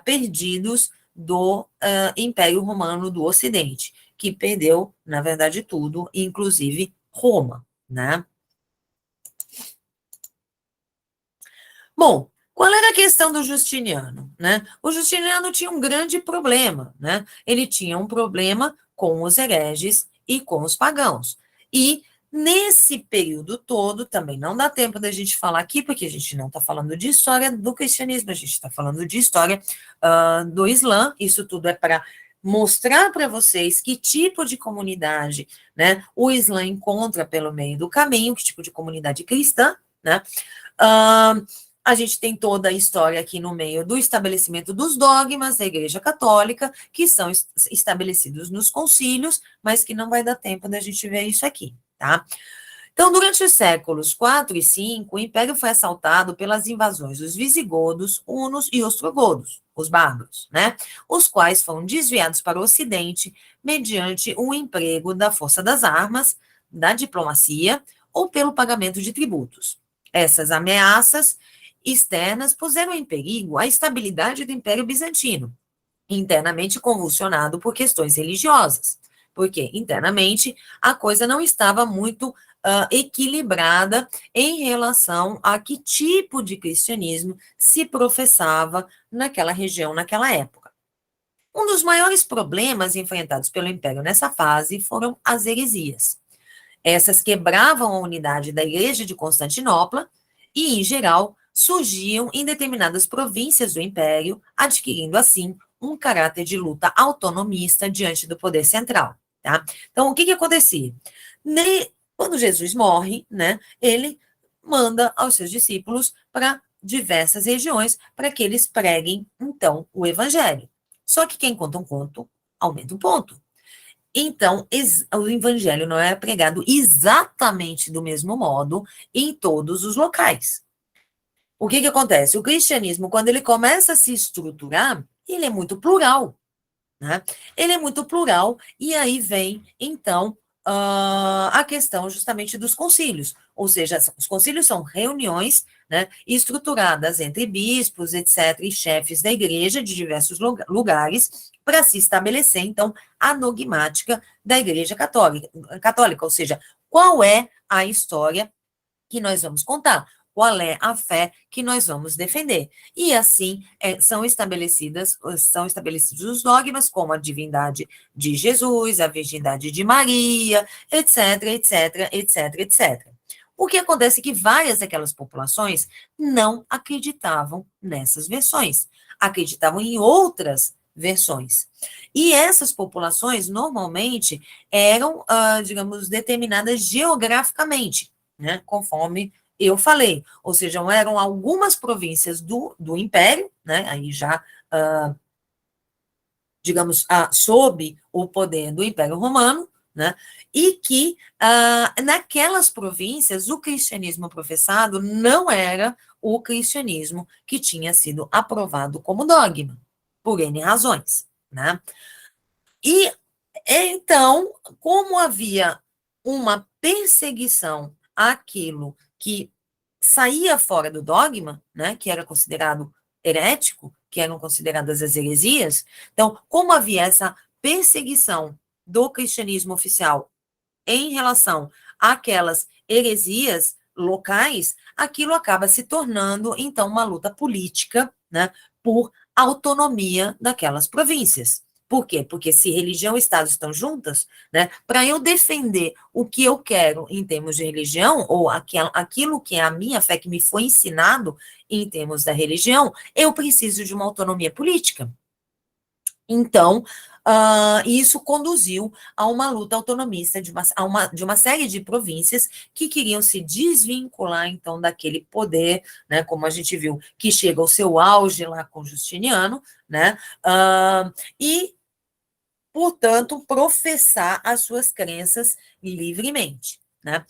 perdidos do Império Romano do Ocidente, que perdeu, na verdade, tudo, inclusive Roma, né? Bom, qual era a questão do Justiniano, né? O Justiniano tinha um grande problema, né? Ele tinha um problema com os hereges e com os pagãos. E nesse período todo, também não dá tempo da gente falar aqui, porque a gente não está falando de história do cristianismo, a gente está falando de história do Islã. Isso tudo é para mostrar para vocês que tipo de comunidade, né, o Islã encontra pelo meio do caminho, que tipo de comunidade cristã, né? A gente tem toda a história aqui no meio do estabelecimento dos dogmas da Igreja Católica, que são estabelecidos nos concílios, mas que não vai dar tempo da gente ver isso aqui, tá? Então, durante os séculos IV e V, o Império foi assaltado pelas invasões dos visigodos, hunos e ostrogodos, os bárbaros, né? Os quais foram desviados para o Ocidente mediante o emprego da força das armas, da diplomacia ou pelo pagamento de tributos. Essas ameaças externas puseram em perigo a estabilidade do Império Bizantino, internamente convulsionado por questões religiosas, porque internamente a coisa não estava muito equilibrada em relação a que tipo de cristianismo se professava naquela região, naquela época. Um dos maiores problemas enfrentados pelo Império nessa fase foram as heresias. Essas quebravam a unidade da Igreja de Constantinopla e, em geral, surgiam em determinadas províncias do Império, adquirindo, assim, um caráter de luta autonomista diante do poder central. Tá? Então, o que acontecia? Quando Jesus morre, né, ele manda aos seus discípulos para diversas regiões para que eles preguem, então, o evangelho. Só que quem conta um conto, aumenta um ponto. Então, o evangelho não é pregado exatamente do mesmo modo em todos os locais. O que acontece? O cristianismo, quando ele começa a se estruturar, ele é muito plural, né? Ele é muito plural, e aí vem, então, a questão justamente dos concílios. Ou seja, os concílios são reuniões, né, estruturadas entre bispos, etc., e chefes da igreja de diversos lugares, para se estabelecer, então, a dogmática da igreja católica, ou seja, qual é a história que nós vamos contar, qual é a fé que nós vamos defender. E assim são estabelecidos os dogmas, como a divindade de Jesus, a virgindade de Maria, etc, etc, etc, etc. O que acontece é que várias daquelas populações não acreditavam nessas versões, acreditavam em outras versões. E essas populações, normalmente, eram, digamos, determinadas geograficamente, né, conforme eu falei, ou seja, eram algumas províncias do Império, né, aí já, digamos, sob o poder do Império Romano, né, e que naquelas províncias o cristianismo professado não era o cristianismo que tinha sido aprovado como dogma, por N razões, né. E então, como havia uma perseguição àquilo que saía fora do dogma, né, que era considerado herético, que eram consideradas as heresias, então, como havia essa perseguição do cristianismo oficial em relação àquelas heresias locais, aquilo acaba se tornando, então, uma luta política, né, por autonomia daquelas províncias. Por quê? Porque se religião e Estado estão juntas, né, para eu defender o que eu quero em termos de religião, ou aquilo que é a minha fé, que me foi ensinado em termos da religião, eu preciso de uma autonomia política. Então, isso conduziu a uma luta autonomista de uma série de províncias que queriam se desvincular, então, daquele poder, né, como a gente viu, que chega ao seu auge lá com Justiniano, né, e, portanto, professar as suas crenças livremente, né.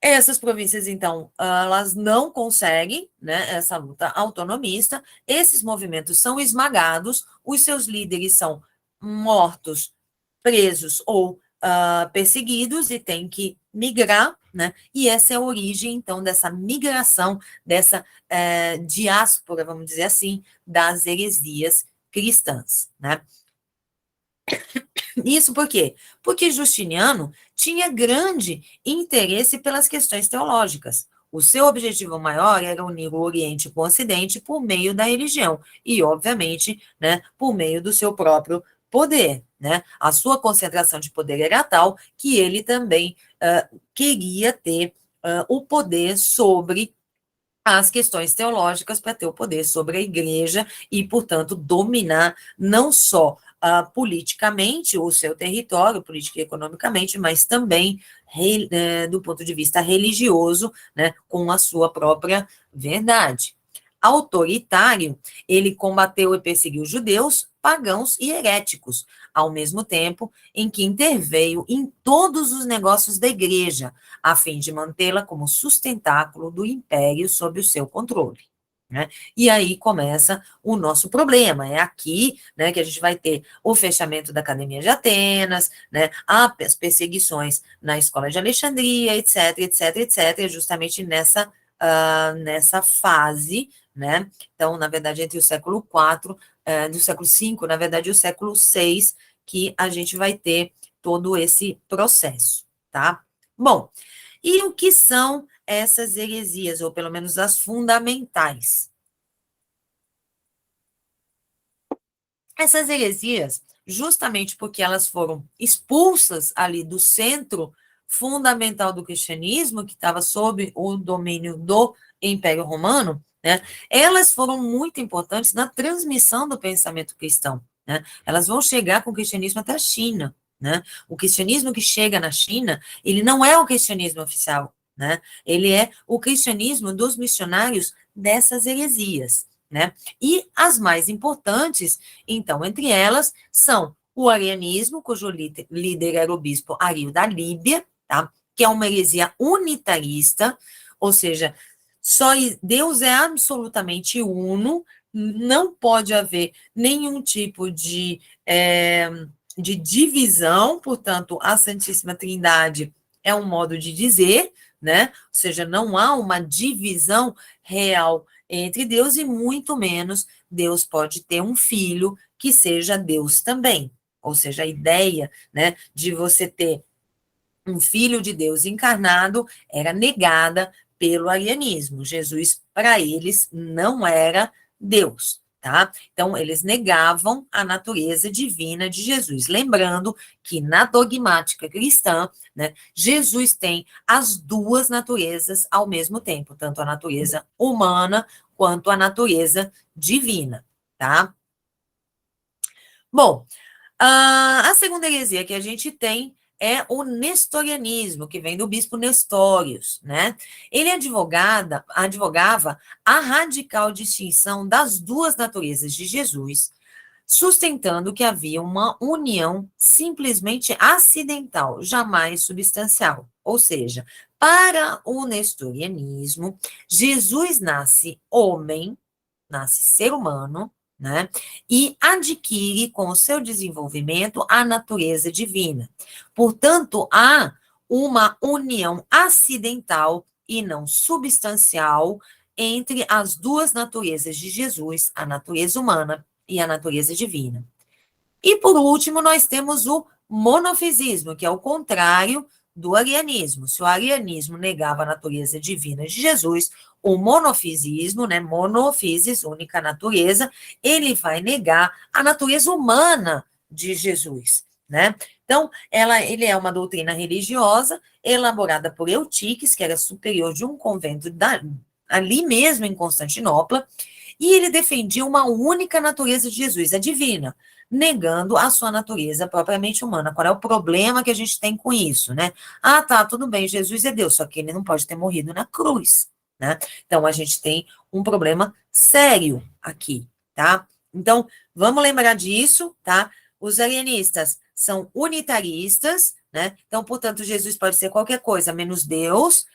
Essas províncias, então, elas não conseguem, né, essa luta autonomista, esses movimentos são esmagados, os seus líderes são mortos, presos ou perseguidos e têm que migrar, né, e essa é a origem, então, dessa migração, dessa diáspora, vamos dizer assim, das heresias cristãs, né. Isso por quê? Porque Justiniano tinha grande interesse pelas questões teológicas. O seu objetivo maior era unir o Oriente com o Ocidente por meio da religião e, obviamente, né, por meio do seu próprio poder, né? A sua concentração de poder era tal que ele também queria ter o poder sobre as questões teológicas para ter o poder sobre a igreja e, portanto, dominar não só politicamente o seu território, política e economicamente, mas também do ponto de vista religioso, né, com a sua própria verdade. Autoritário, ele combateu e perseguiu os judeus, pagãos e heréticos, ao mesmo tempo em que interveio em todos os negócios da igreja, a fim de mantê-la como sustentáculo do império sob o seu controle. Né? E aí começa o nosso problema, é aqui, né, que a gente vai ter o fechamento da Academia de Atenas, né, as perseguições na Escola de Alexandria, etc, etc, etc, justamente nessa fase, né, então, na verdade, entre o século IV, do século V, na verdade, o século VI, que a gente vai ter todo esse processo, tá? Bom, e o que são essas heresias, ou pelo menos as fundamentais? Essas heresias, justamente porque elas foram expulsas ali do centro fundamental do cristianismo, que estava sob o domínio do Império Romano, né, elas foram muito importantes na transmissão do pensamento cristão. Né? Elas vão chegar com o cristianismo até a China. Né? O cristianismo que chega na China, ele não é o cristianismo oficial, né? Ele é o cristianismo dos missionários dessas heresias. Né? E as mais importantes, então, entre elas, são o arianismo, cujo líder era o bispo Ario da Líbia, tá? Que é uma heresia unitarista, ou seja, só Deus é absolutamente uno, não pode haver nenhum tipo de divisão, portanto, a Santíssima Trindade é um modo de dizer, né? Ou seja, não há uma divisão real entre Deus e muito menos Deus pode ter um filho que seja Deus também. Ou seja, a ideia, né, de você ter um filho de Deus encarnado era negada pelo arianismo. Jesus, para eles, não era Deus, tá? Então, eles negavam a natureza divina de Jesus. Lembrando que na dogmática cristã, né, Jesus tem as duas naturezas ao mesmo tempo, tanto a natureza humana quanto a natureza divina, tá? Bom, a segunda heresia que a gente tem é o nestorianismo, que vem do bispo Nestórios, né? Ele advogava a radical distinção das duas naturezas de Jesus, sustentando que havia uma união simplesmente acidental, jamais substancial. Ou seja, para o nestorianismo, Jesus nasce homem, nasce ser humano, né? E adquire com o seu desenvolvimento a natureza divina. Portanto, há uma união acidental e não substancial entre as duas naturezas de Jesus, a natureza humana e a natureza divina. E, por último, nós temos o monofisismo, que é o contrário do arianismo. Se o arianismo negava a natureza divina de Jesus, o monofisismo, né, monofisis, única natureza, ele vai negar a natureza humana de Jesus, né? Então, ele é uma doutrina religiosa elaborada por Eutiques, que era superior de um convento ali mesmo em Constantinopla, e ele defendia uma única natureza de Jesus, a divina, negando a sua natureza propriamente humana. Qual é o problema que a gente tem com isso, né? Ah, tá, tudo bem, Jesus é Deus, só que ele não pode ter morrido na cruz, né? Então, a gente tem um problema sério aqui, tá? Então, vamos lembrar disso, tá? Os arianistas são unitaristas, né? Então, portanto, Jesus pode ser qualquer coisa menos Deus.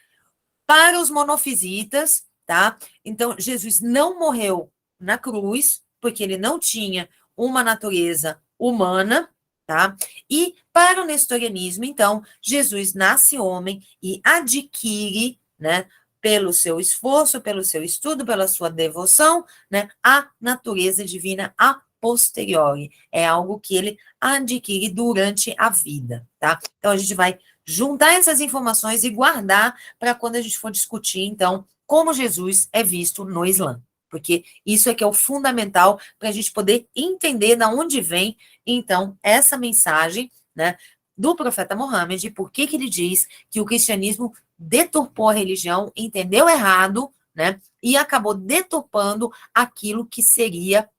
Para os monofisitas, tá? Então, Jesus não morreu na cruz, porque ele não tinha uma natureza humana, tá? E para o nestorianismo, então, Jesus nasce homem e adquire, né, pelo seu esforço, pelo seu estudo, pela sua devoção, né, a natureza divina a posteriori. É algo que ele adquire durante a vida, tá? Então, a gente vai juntar essas informações e guardar para quando a gente for discutir, então, como Jesus é visto no Islã. Porque isso é que é o fundamental para a gente poder entender de onde vem, então, essa mensagem, né, do profeta Mohammed, por que ele diz que o cristianismo deturpou a religião, entendeu errado, né, e acabou deturpando aquilo que seria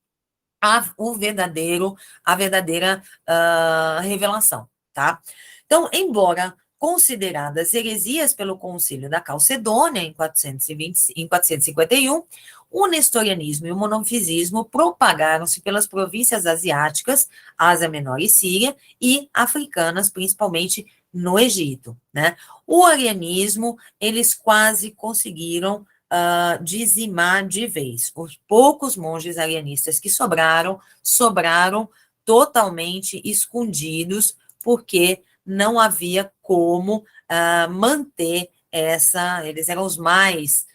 a verdadeira revelação, tá? Então, embora consideradas heresias pelo concílio da Calcedônia, em 451, o nestorianismo e o monofisismo propagaram-se pelas províncias asiáticas, Ásia Menor e Síria, e africanas, principalmente no Egito, né? O arianismo, eles quase conseguiram dizimar de vez. Os poucos monges arianistas que sobraram totalmente escondidos, porque não havia como manter eles eram os mais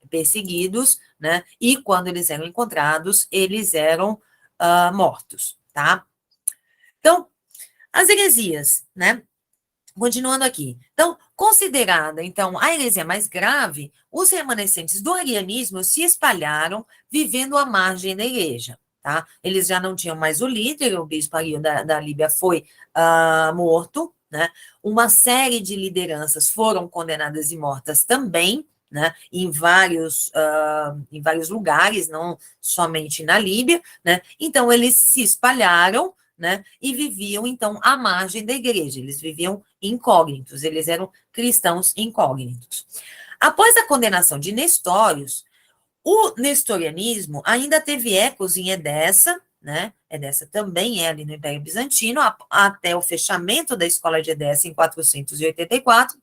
perseguidos, né? E quando eles eram encontrados, eles eram mortos, tá? Então, as heresias, né? Continuando aqui. Então, considerada, então, a heresia mais grave, os remanescentes do arianismo se espalharam, vivendo à margem da igreja, tá? Eles já não tinham mais o líder, o bispo Ario da Líbia foi morto, né? Uma série de lideranças foram condenadas e mortas também, né? Em vários lugares, não somente na Líbia, né? Então, eles se espalharam, né, e viviam, então, à margem da igreja. Eles viviam incógnitos, eles eram cristãos incógnitos. Após a condenação de Nestórios, o nestorianismo ainda teve ecos em Edessa, né? Edessa também é ali no Império Bizantino, até o fechamento da escola de Edessa em 484,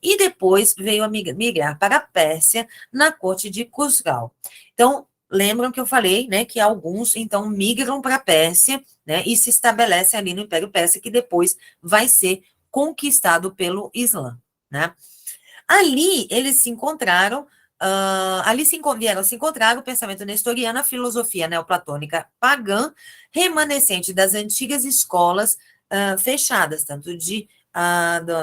e depois veio a migrar para a Pérsia, na corte de Cusral. Então, lembram que eu falei, né, que alguns, então, migram para a Pérsia, né, e se estabelecem ali no Império Persa, que depois vai ser conquistado pelo Islã, né. Ali, eles se encontraram, vieram se encontrar o pensamento nestoriano, a filosofia neoplatônica pagã, remanescente das antigas escolas fechadas, tanto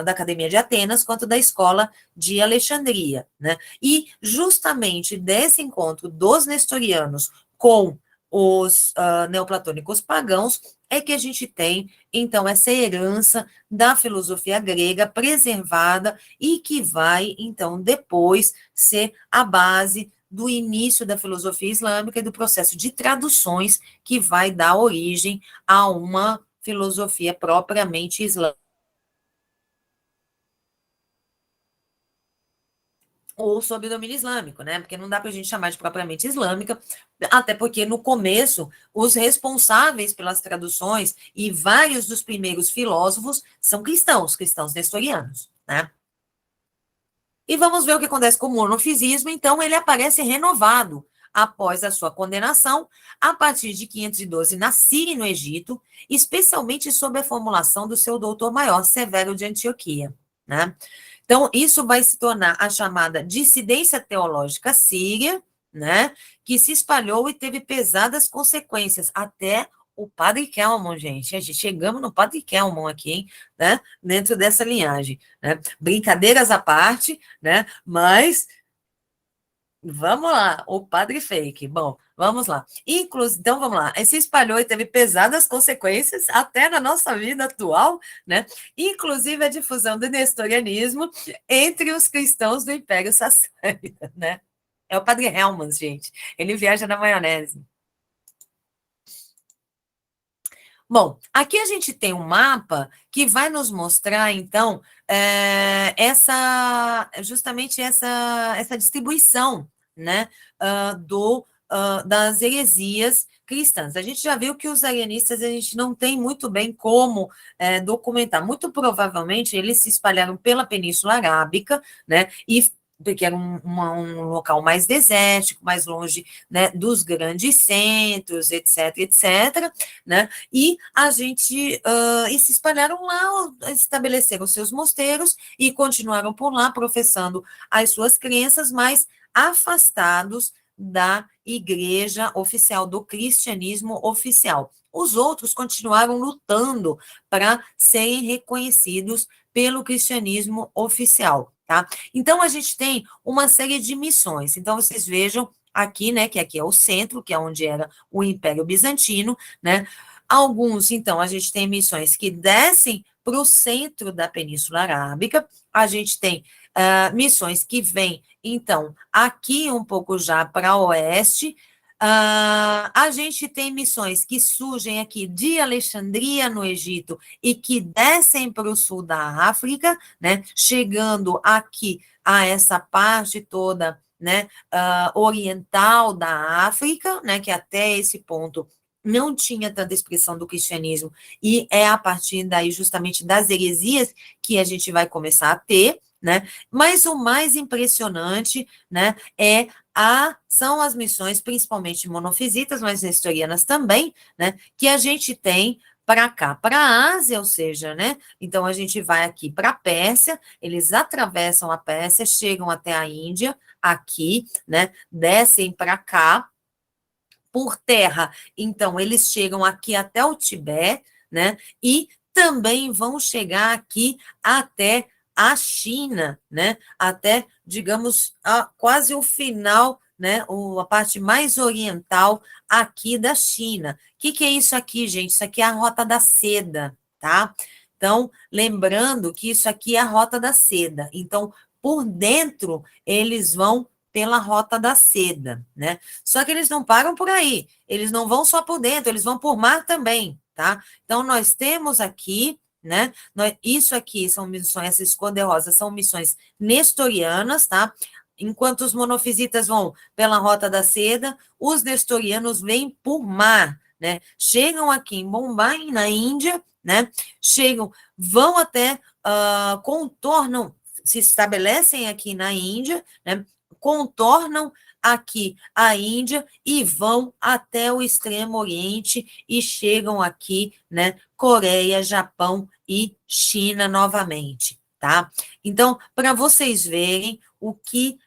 da Academia de Atenas, quanto da Escola de Alexandria, né? E justamente desse encontro dos nestorianos com os neoplatônicos pagãos é que a gente tem, então, essa herança da filosofia grega preservada e que vai, então, depois ser a base do início da filosofia islâmica e do processo de traduções que vai dar origem a uma filosofia propriamente islâmica, ou sob o domínio islâmico, né? Porque não dá para a gente chamar de propriamente islâmica, até porque no começo os responsáveis pelas traduções e vários dos primeiros filósofos são cristãos nestorianos, né? E vamos ver o que acontece com o monofisismo. Então, ele aparece renovado após a sua condenação, a partir de 512, na Síria e no Egito, especialmente sob a formulação do seu doutor maior, Severo de Antioquia, né? Então, isso vai se tornar a chamada dissidência teológica síria, né? Que se espalhou e teve pesadas consequências, até o padre Kelmon, gente. A gente chegamos no padre Kelmon aqui, hein? Né? Dentro dessa linhagem, né? Brincadeiras à parte, né? Mas vamos lá, o padre fake. Bom, vamos lá. Então, vamos lá. Se espalhou e teve pesadas consequências até na nossa vida atual, né? Inclusive a difusão do nestorianismo entre os cristãos do Império Sassânida, né? É o padre Helmans, gente. Ele viaja na maionese. Bom, aqui a gente tem um mapa que vai nos mostrar, então, justamente essa distribuição, né, das heresias cristãs. A gente já viu que os arianistas a gente não tem muito bem como documentar. Muito provavelmente eles se espalharam pela Península Arábica, né, e porque era um local mais desértico, mais longe, né, dos grandes centros, etc., etc., né, e e se espalharam lá, estabeleceram seus mosteiros e continuaram por lá, professando as suas crenças, mas afastados da igreja oficial, do cristianismo oficial. Os outros continuaram lutando para serem reconhecidos pelo cristianismo oficial, tá? Então, a gente tem uma série de missões. Então, vocês vejam aqui, né, que aqui é o centro, que é onde era o Império Bizantino, né? Alguns, então, a gente tem missões que descem para o centro da Península Arábica, a gente tem missões que vêm, então, aqui um pouco já para oeste, A gente tem missões que surgem aqui de Alexandria, no Egito, e que descem para o sul da África, né, chegando aqui a essa parte toda, né, oriental da África, né, que até esse ponto não tinha tanta expressão do cristianismo, e é a partir daí justamente das heresias que a gente vai começar a ter, né? Mas o mais impressionante, né, são as missões, principalmente monofisitas, mas nestorianas também, né, que a gente tem para cá, para a Ásia, ou seja, né? Então a gente vai aqui para a Pérsia, eles atravessam a Pérsia, chegam até a Índia, aqui, né? Descem para cá por terra. Então eles chegam aqui até o Tibete, né? E também vão chegar aqui até a China, né? Até, digamos, quase o final, né? A parte mais oriental aqui da China. O que é isso aqui, gente? Isso aqui é a Rota da Seda, tá? Então, lembrando que isso aqui é a Rota da Seda. Então, por dentro, eles vão pela Rota da Seda, né? Só que eles não param por aí. Eles não vão só por dentro, eles vão por mar também, tá? Então, nós temos aqui, né? Isso aqui são missões, essas cor-de-rosa são missões nestorianas, tá? Enquanto os monofisitas vão pela Rota da Seda, os nestorianos vêm por mar, né? Chegam aqui em Bombay, na Índia, né? Chegam, vão até, contornam, se estabelecem aqui na Índia, né? Contornam aqui a Índia e vão até o Extremo Oriente e chegam aqui, né? Coreia, Japão e China novamente, tá? Então, para vocês verem o que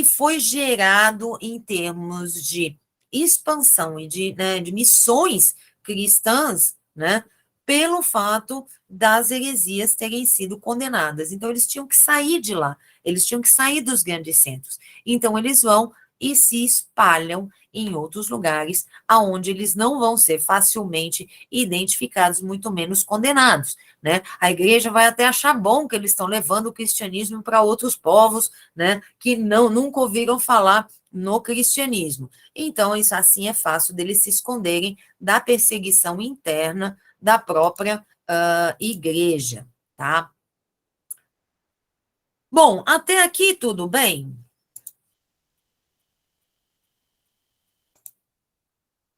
foi gerado em termos de expansão e de missões cristãs, né? Pelo fato das heresias terem sido condenadas. Então, eles tinham que sair de lá, eles tinham que sair dos grandes centros. Então, eles vão e se espalham em outros lugares, aonde eles não vão ser facilmente identificados, muito menos condenados, né? A igreja vai até achar bom que eles estão levando o cristianismo para outros povos, né, que nunca ouviram falar no cristianismo. Então, isso assim é fácil deles se esconderem da perseguição interna da própria igreja, tá? Bom, até aqui tudo bem?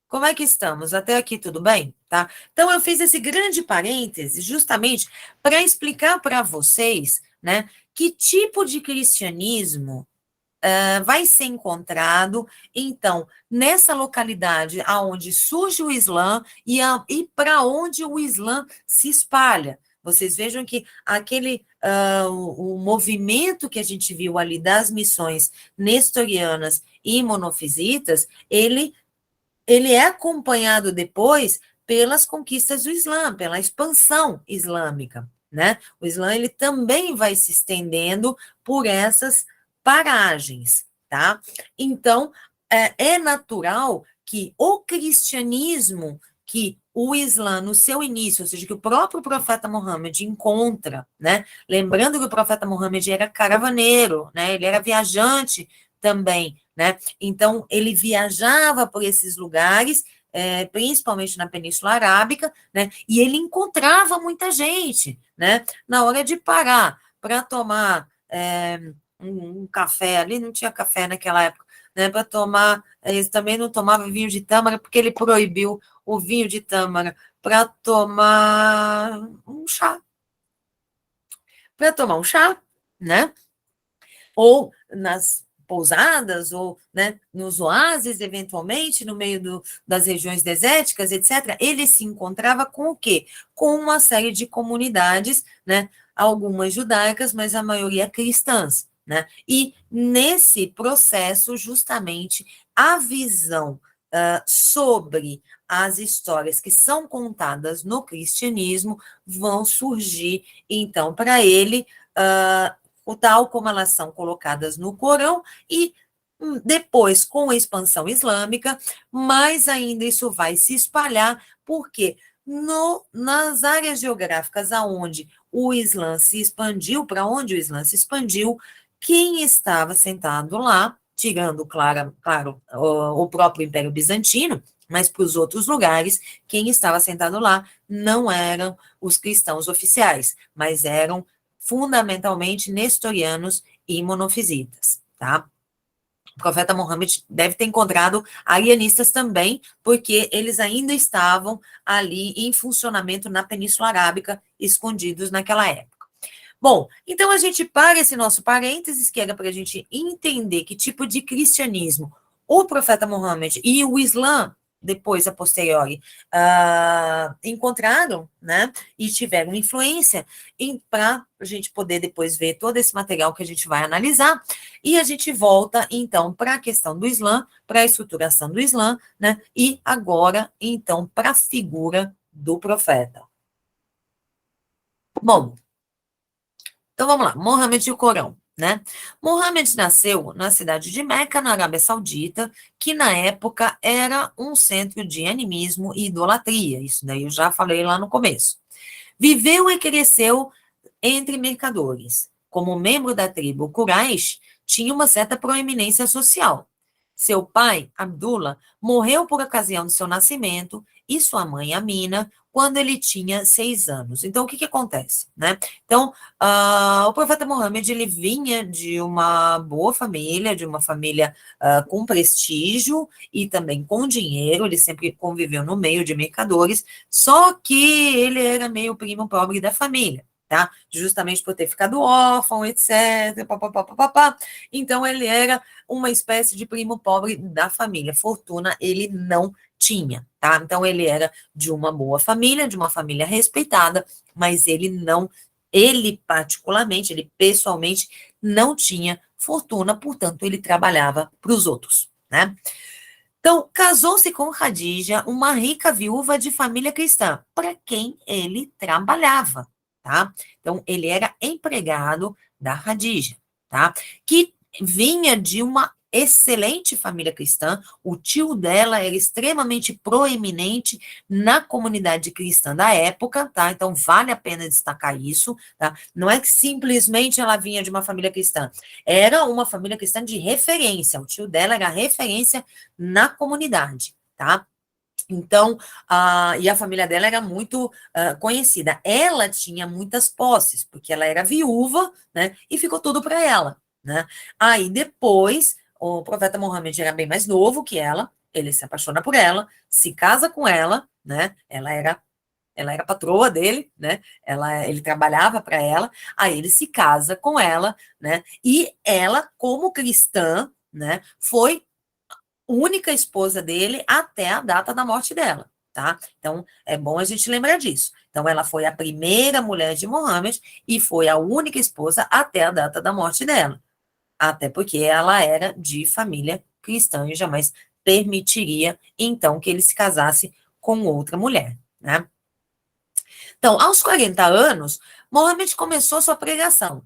Como é que estamos? Até aqui tudo bem? Tá? Então, eu fiz esse grande parêntese justamente para explicar para vocês, né, que tipo de cristianismo vai ser encontrado, então, nessa localidade aonde surge o Islã e para onde o Islã se espalha. Vocês vejam que o movimento que a gente viu ali das missões nestorianas e monofisitas, ele é acompanhado depois pelas conquistas do Islã, pela expansão islâmica, né? O Islã ele também vai se estendendo por essas paragens, tá? Então, é natural que o cristianismo que o Islã, no seu início, ou seja, que o próprio profeta Muhammad encontra, né? Lembrando que o profeta Muhammad era caravaneiro, né? Ele era viajante também, né? Então, ele viajava por esses lugares, principalmente na Península Arábica, né? E ele encontrava muita gente, né? Na hora de parar para tomar um café ali, não tinha café naquela época, né? Para tomar, eles também não tomavam vinho de tâmara, porque ele proibiu o vinho de tâmara para tomar um chá. Para tomar um chá, né? Ou nas pousadas, ou, né, nos oásis, eventualmente, no meio das regiões desérticas, etc., ele se encontrava com o quê? Com uma série de comunidades, né, algumas judaicas, mas a maioria cristãs, né? E nesse processo, justamente, a visão sobre as histórias que são contadas no cristianismo vão surgir, então, para ele, o tal como elas são colocadas no Corão, e depois, com a expansão islâmica, mais ainda isso vai se espalhar, porque nas áreas geográficas aonde o Islã se expandiu, para onde o Islã se expandiu, quem estava sentado lá tirando, claro, o próprio Império Bizantino, mas para os outros lugares, quem estava sentado lá não eram os cristãos oficiais, mas eram fundamentalmente nestorianos e monofisitas, tá? O profeta Mohammed deve ter encontrado arianistas também, porque eles ainda estavam ali em funcionamento na Península Arábica, escondidos naquela época. Bom, então a gente para esse nosso parênteses, que era para a gente entender que tipo de cristianismo o profeta Mohammed e o Islã, depois, a posteriori, encontraram, né, e tiveram influência para a gente poder depois ver todo esse material que a gente vai analisar, e a gente volta, então, para a questão do Islã, para a estruturação do Islã, né, e agora, então, para a figura do profeta. Bom, então vamos lá, Mohammed e o Corão, né? Mohammed nasceu na cidade de Meca, na Arábia Saudita, que na época era um centro de animismo e idolatria. Isso daí eu já falei lá no começo. Viveu e cresceu entre mercadores. Como membro da tribo Quraysh, tinha uma certa proeminência social. Seu pai, Abdullah, morreu por ocasião do seu nascimento e sua mãe, Amina, quando ele tinha 6 anos. Então, o que acontece, né? Então, o profeta Mohammed, ele vinha de uma boa família, de uma família com prestígio e também com dinheiro, ele sempre conviveu no meio de mercadores, só que ele era meio primo pobre da família, tá? Justamente por ter ficado órfão, etc. Papapá. Então, ele era uma espécie de primo pobre da família. Fortuna ele não tinha, tá? Então, ele era de uma boa família, de uma família respeitada, mas ele particularmente, ele pessoalmente, não tinha fortuna, portanto, ele trabalhava para os outros, né? Então, casou-se com Khadija, uma rica viúva de família cristã, para quem ele trabalhava, tá? Então, ele era empregado da Khadija, tá? Que vinha de uma excelente família cristã, o tio dela era extremamente proeminente na comunidade cristã da época, tá? Então, vale a pena destacar isso, tá? Não é que simplesmente ela vinha de uma família cristã, era uma família cristã de referência, o tio dela era referência na comunidade, tá? Então, e a família dela era muito conhecida. Ela tinha muitas posses, porque ela era viúva, né? E ficou tudo para ela, né? Aí depois, o profeta Mohammed era bem mais novo que ela, ele se apaixona por ela, se casa com ela, né? Ela era patroa dele, né? Ele trabalhava para ela, aí ele se casa com ela, né? E ela, como cristã, né, foi única esposa dele até a data da morte dela, tá? Então, é bom a gente lembrar disso. Então, ela foi a primeira mulher de Mohammed e foi a única esposa até a data da morte dela. Até porque ela era de família cristã e jamais permitiria, então, que ele se casasse com outra mulher, né? Então, aos 40 anos, Mohammed começou sua pregação,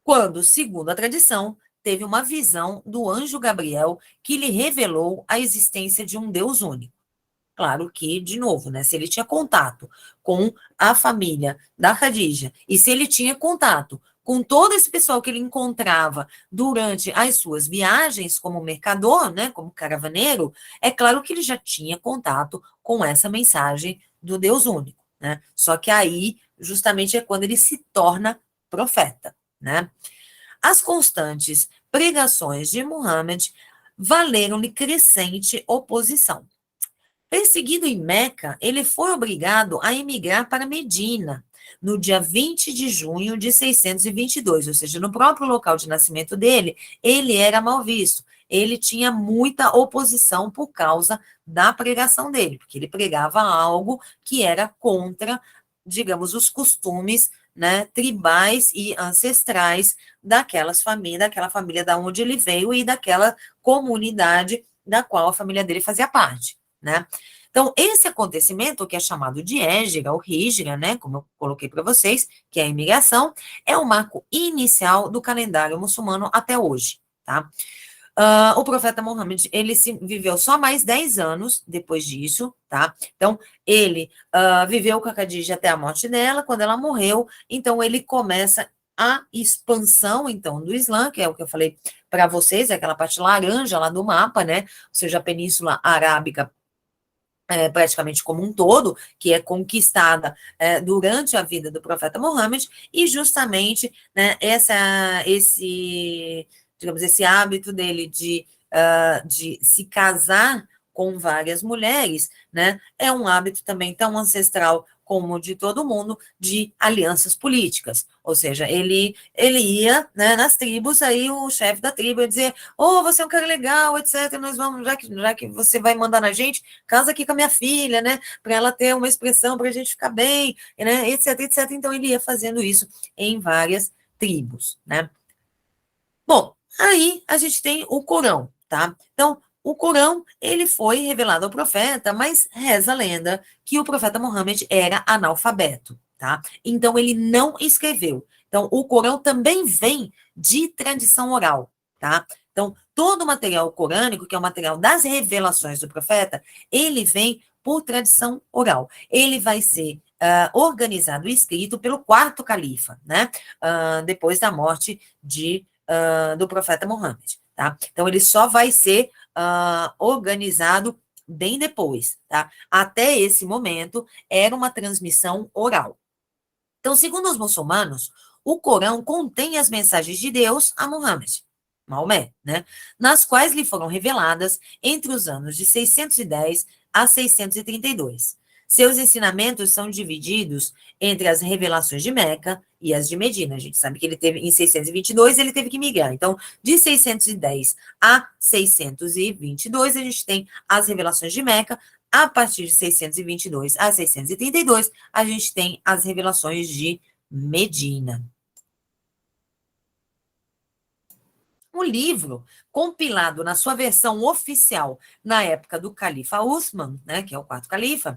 quando, segundo a tradição, teve uma visão do anjo Gabriel que lhe revelou a existência de um Deus único. Claro que, de novo, né, se ele tinha contato com a família da Khadija e se ele tinha contato com todo esse pessoal que ele encontrava durante as suas viagens como mercador, né, como caravaneiro, é claro que ele já tinha contato com essa mensagem do Deus único, né? Só que aí, justamente, é quando ele se torna profeta, né? As constantes pregações de Muhammad valeram-lhe crescente oposição. Perseguido em Meca, ele foi obrigado a emigrar para Medina, no dia 20 de junho de 622, ou seja, no próprio local de nascimento dele, ele era mal visto. Ele tinha muita oposição por causa da pregação dele, porque ele pregava algo que era contra, digamos, os costumes, né, tribais e ancestrais daquela família da onde ele veio e daquela comunidade da qual a família dele fazia parte, né? Então, esse acontecimento, que é chamado de Hégira, ou Hijra, né, como eu coloquei para vocês, que é a imigração, é o marco inicial do calendário muçulmano até hoje, tá? O profeta Muhammad, ele viveu só mais 10 anos depois disso, tá? Então, ele viveu com a Khadija até a morte dela, quando ela morreu, então ele começa a expansão, então, do Islã, que é o que eu falei para vocês, é aquela parte laranja lá do mapa, né? Ou seja, a Península Arábica praticamente como um todo, que é conquistada durante a vida do profeta Muhammad, e justamente, né, digamos, esse hábito dele de se casar com várias mulheres, né, é um hábito também tão ancestral como o de todo mundo, de alianças políticas. Ou seja, ele ia, né, nas tribos, aí o chefe da tribo ia dizer, oh, você é um cara legal, etc., nós vamos, já que você vai mandar na gente, casa aqui com a minha filha, né, para ela ter uma expressão, para a gente ficar bem, né, etc., etc. Então, ele ia fazendo isso em várias tribos, né. Bom, aí a gente tem o Corão, tá? Então, o Corão, ele foi revelado ao profeta, mas reza a lenda que o profeta Muhammad era analfabeto, tá? Então, ele não escreveu. Então, o Corão também vem de tradição oral, tá? Então, todo o material corânico, que é o material das revelações do profeta, ele vem por tradição oral. Ele vai ser organizado e escrito pelo quarto califa, né? Depois da morte do profeta Muhammad, tá? Então, ele só vai ser organizado bem depois, tá? Até esse momento, era uma transmissão oral. Então, segundo os muçulmanos, o Corão contém as mensagens de Deus a Muhammad, Maomé, né? Nas quais lhe foram reveladas entre os anos de 610 a 632. Seus ensinamentos são divididos entre as revelações de Meca e as de Medina. A gente sabe que ele teve, em 622, ele teve que migrar. Então, de 610 a 622, a gente tem as revelações de Meca. A partir de 622 a 632, a gente tem as revelações de Medina. O livro, compilado na sua versão oficial na época do califa Uthman, né, que é o quarto califa,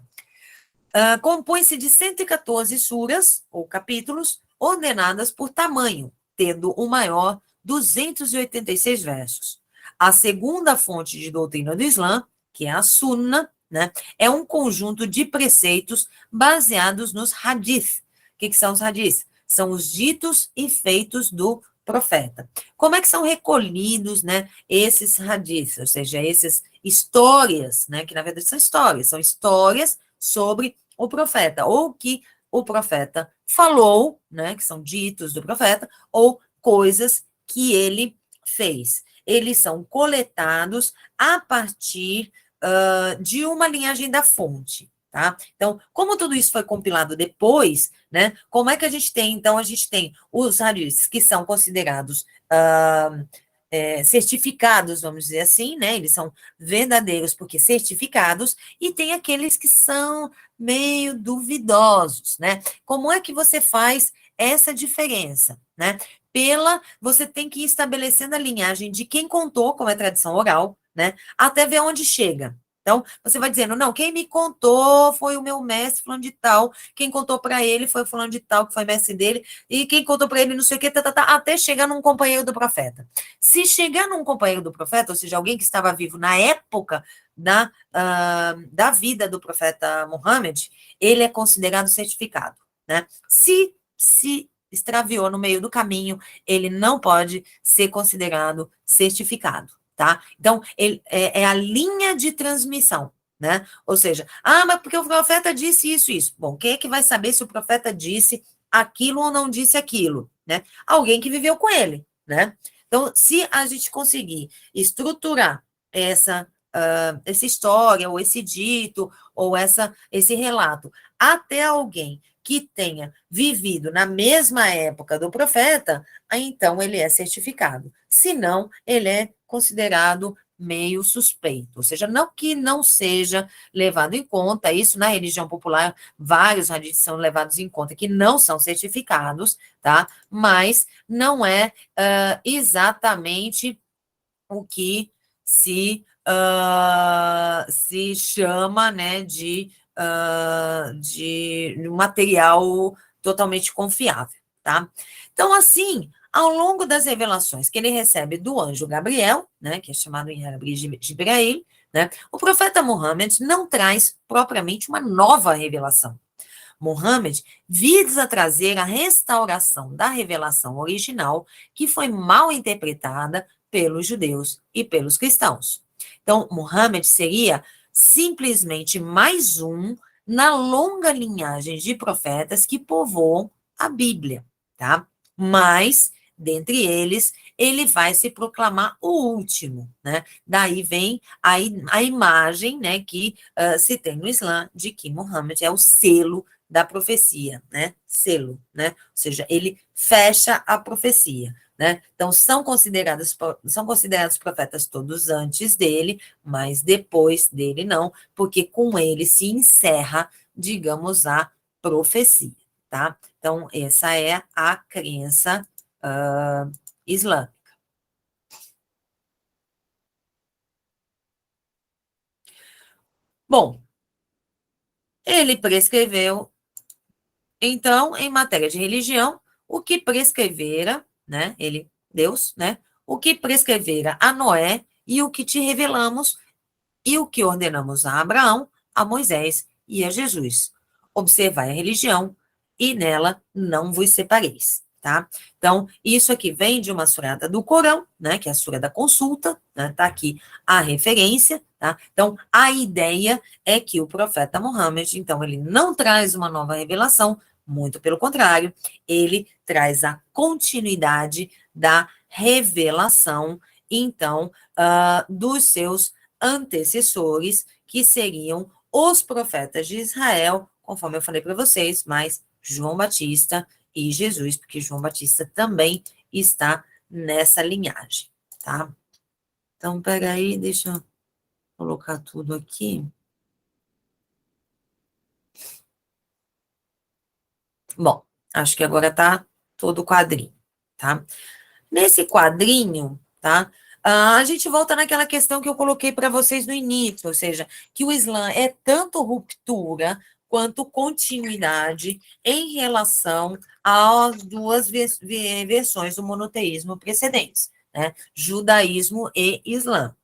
compõe-se de 114 suras, ou capítulos, ordenadas por tamanho, tendo o maior 286 versos. A segunda fonte de doutrina do Islã, que é a Sunna, né, é um conjunto de preceitos baseados nos hadith. O que são os hadiths? São os ditos e feitos do profeta. Como é que são recolhidos, né, esses hadiths, ou seja, essas histórias, né, que na verdade são histórias sobre o profeta, ou que o profeta falou, né, que são ditos do profeta, ou coisas que ele fez. Eles são coletados a partir de uma linhagem da fonte, tá? Então, como tudo isso foi compilado depois, né, como é que a gente tem? Então, a gente tem os hadiths que são considerados certificados, vamos dizer assim, né? Eles são verdadeiros porque certificados, e tem aqueles que são meio duvidosos, né? Como é que você faz essa diferença, né? Você tem que ir estabelecendo a linhagem de quem contou, como é tradição oral, né? Até ver onde chega. Então, você vai dizendo, não, quem me contou foi o meu mestre fulano de tal, quem contou para ele foi o fulano de tal, que foi mestre dele, e quem contou para ele não sei o quê, até chegar num companheiro do profeta. Se chegar num companheiro do profeta, ou seja, alguém que estava vivo na época da vida do profeta Muhammad, ele é considerado certificado, né? Se extraviou no meio do caminho, ele não pode ser considerado certificado, tá? Então, é a linha de transmissão, né? Ou seja, mas porque o profeta disse isso, isso. Bom, quem é que vai saber se o profeta disse aquilo ou não disse aquilo, né? Alguém que viveu com ele, né? Então, se a gente conseguir estruturar essa história, ou esse dito, ou esse relato, até alguém que tenha vivido na mesma época do profeta, aí então ele é certificado. Se não, ele é considerado meio suspeito, ou seja, não que não seja levado em conta, isso na religião popular, vários hadiths são levados em conta que não são certificados, tá? Mas não é exatamente o que se chama, né, de material totalmente confiável, tá? Então, assim, ao longo das revelações que ele recebe do anjo Gabriel, né, que é chamado em árabe de Jibrail, né, o profeta Muhammad não traz propriamente uma nova revelação. Muhammad visa trazer a restauração da revelação original que foi mal interpretada pelos judeus e pelos cristãos. Então, Muhammad seria simplesmente mais um na longa linhagem de profetas que povoam a Bíblia, tá? Mas, dentre eles, ele vai se proclamar o último, né? Daí vem a imagem, né, que se tem no Islã de que Muhammad é o selo da profecia, né? Selo, né? Ou seja, ele fecha a profecia, né? Então, são considerados profetas todos antes dele, mas depois dele não, porque com ele se encerra, digamos, a profecia, tá? Então, essa é a crença islâmica. Bom, ele prescreveu, então, em matéria de religião, o que prescrevera, né, ele, Deus, né, o que prescrevera a Noé e o que te revelamos e o que ordenamos a Abraão, a Moisés e a Jesus. Observai a religião e nela não vos separeis, tá? Então, isso aqui vem de uma surata do Corão, né, que é a sura da consulta, né, tá aqui a referência, tá? Então, a ideia é que o profeta Muhammad, então, ele não traz uma nova revelação, muito pelo contrário, ele traz a continuidade da revelação, então, dos seus antecessores, que seriam os profetas de Israel, conforme eu falei para vocês, mas João Batista e Jesus, porque João Batista também está nessa linhagem, tá? Então, peraí, deixa eu colocar tudo aqui. Bom, acho que agora tá todo o quadrinho, tá? Nesse quadrinho, tá? A gente volta naquela questão que eu coloquei para vocês no início, ou seja, que o Islã é tanto ruptura quanto continuidade em relação às duas versões do monoteísmo precedentes, né? Judaísmo e Islã.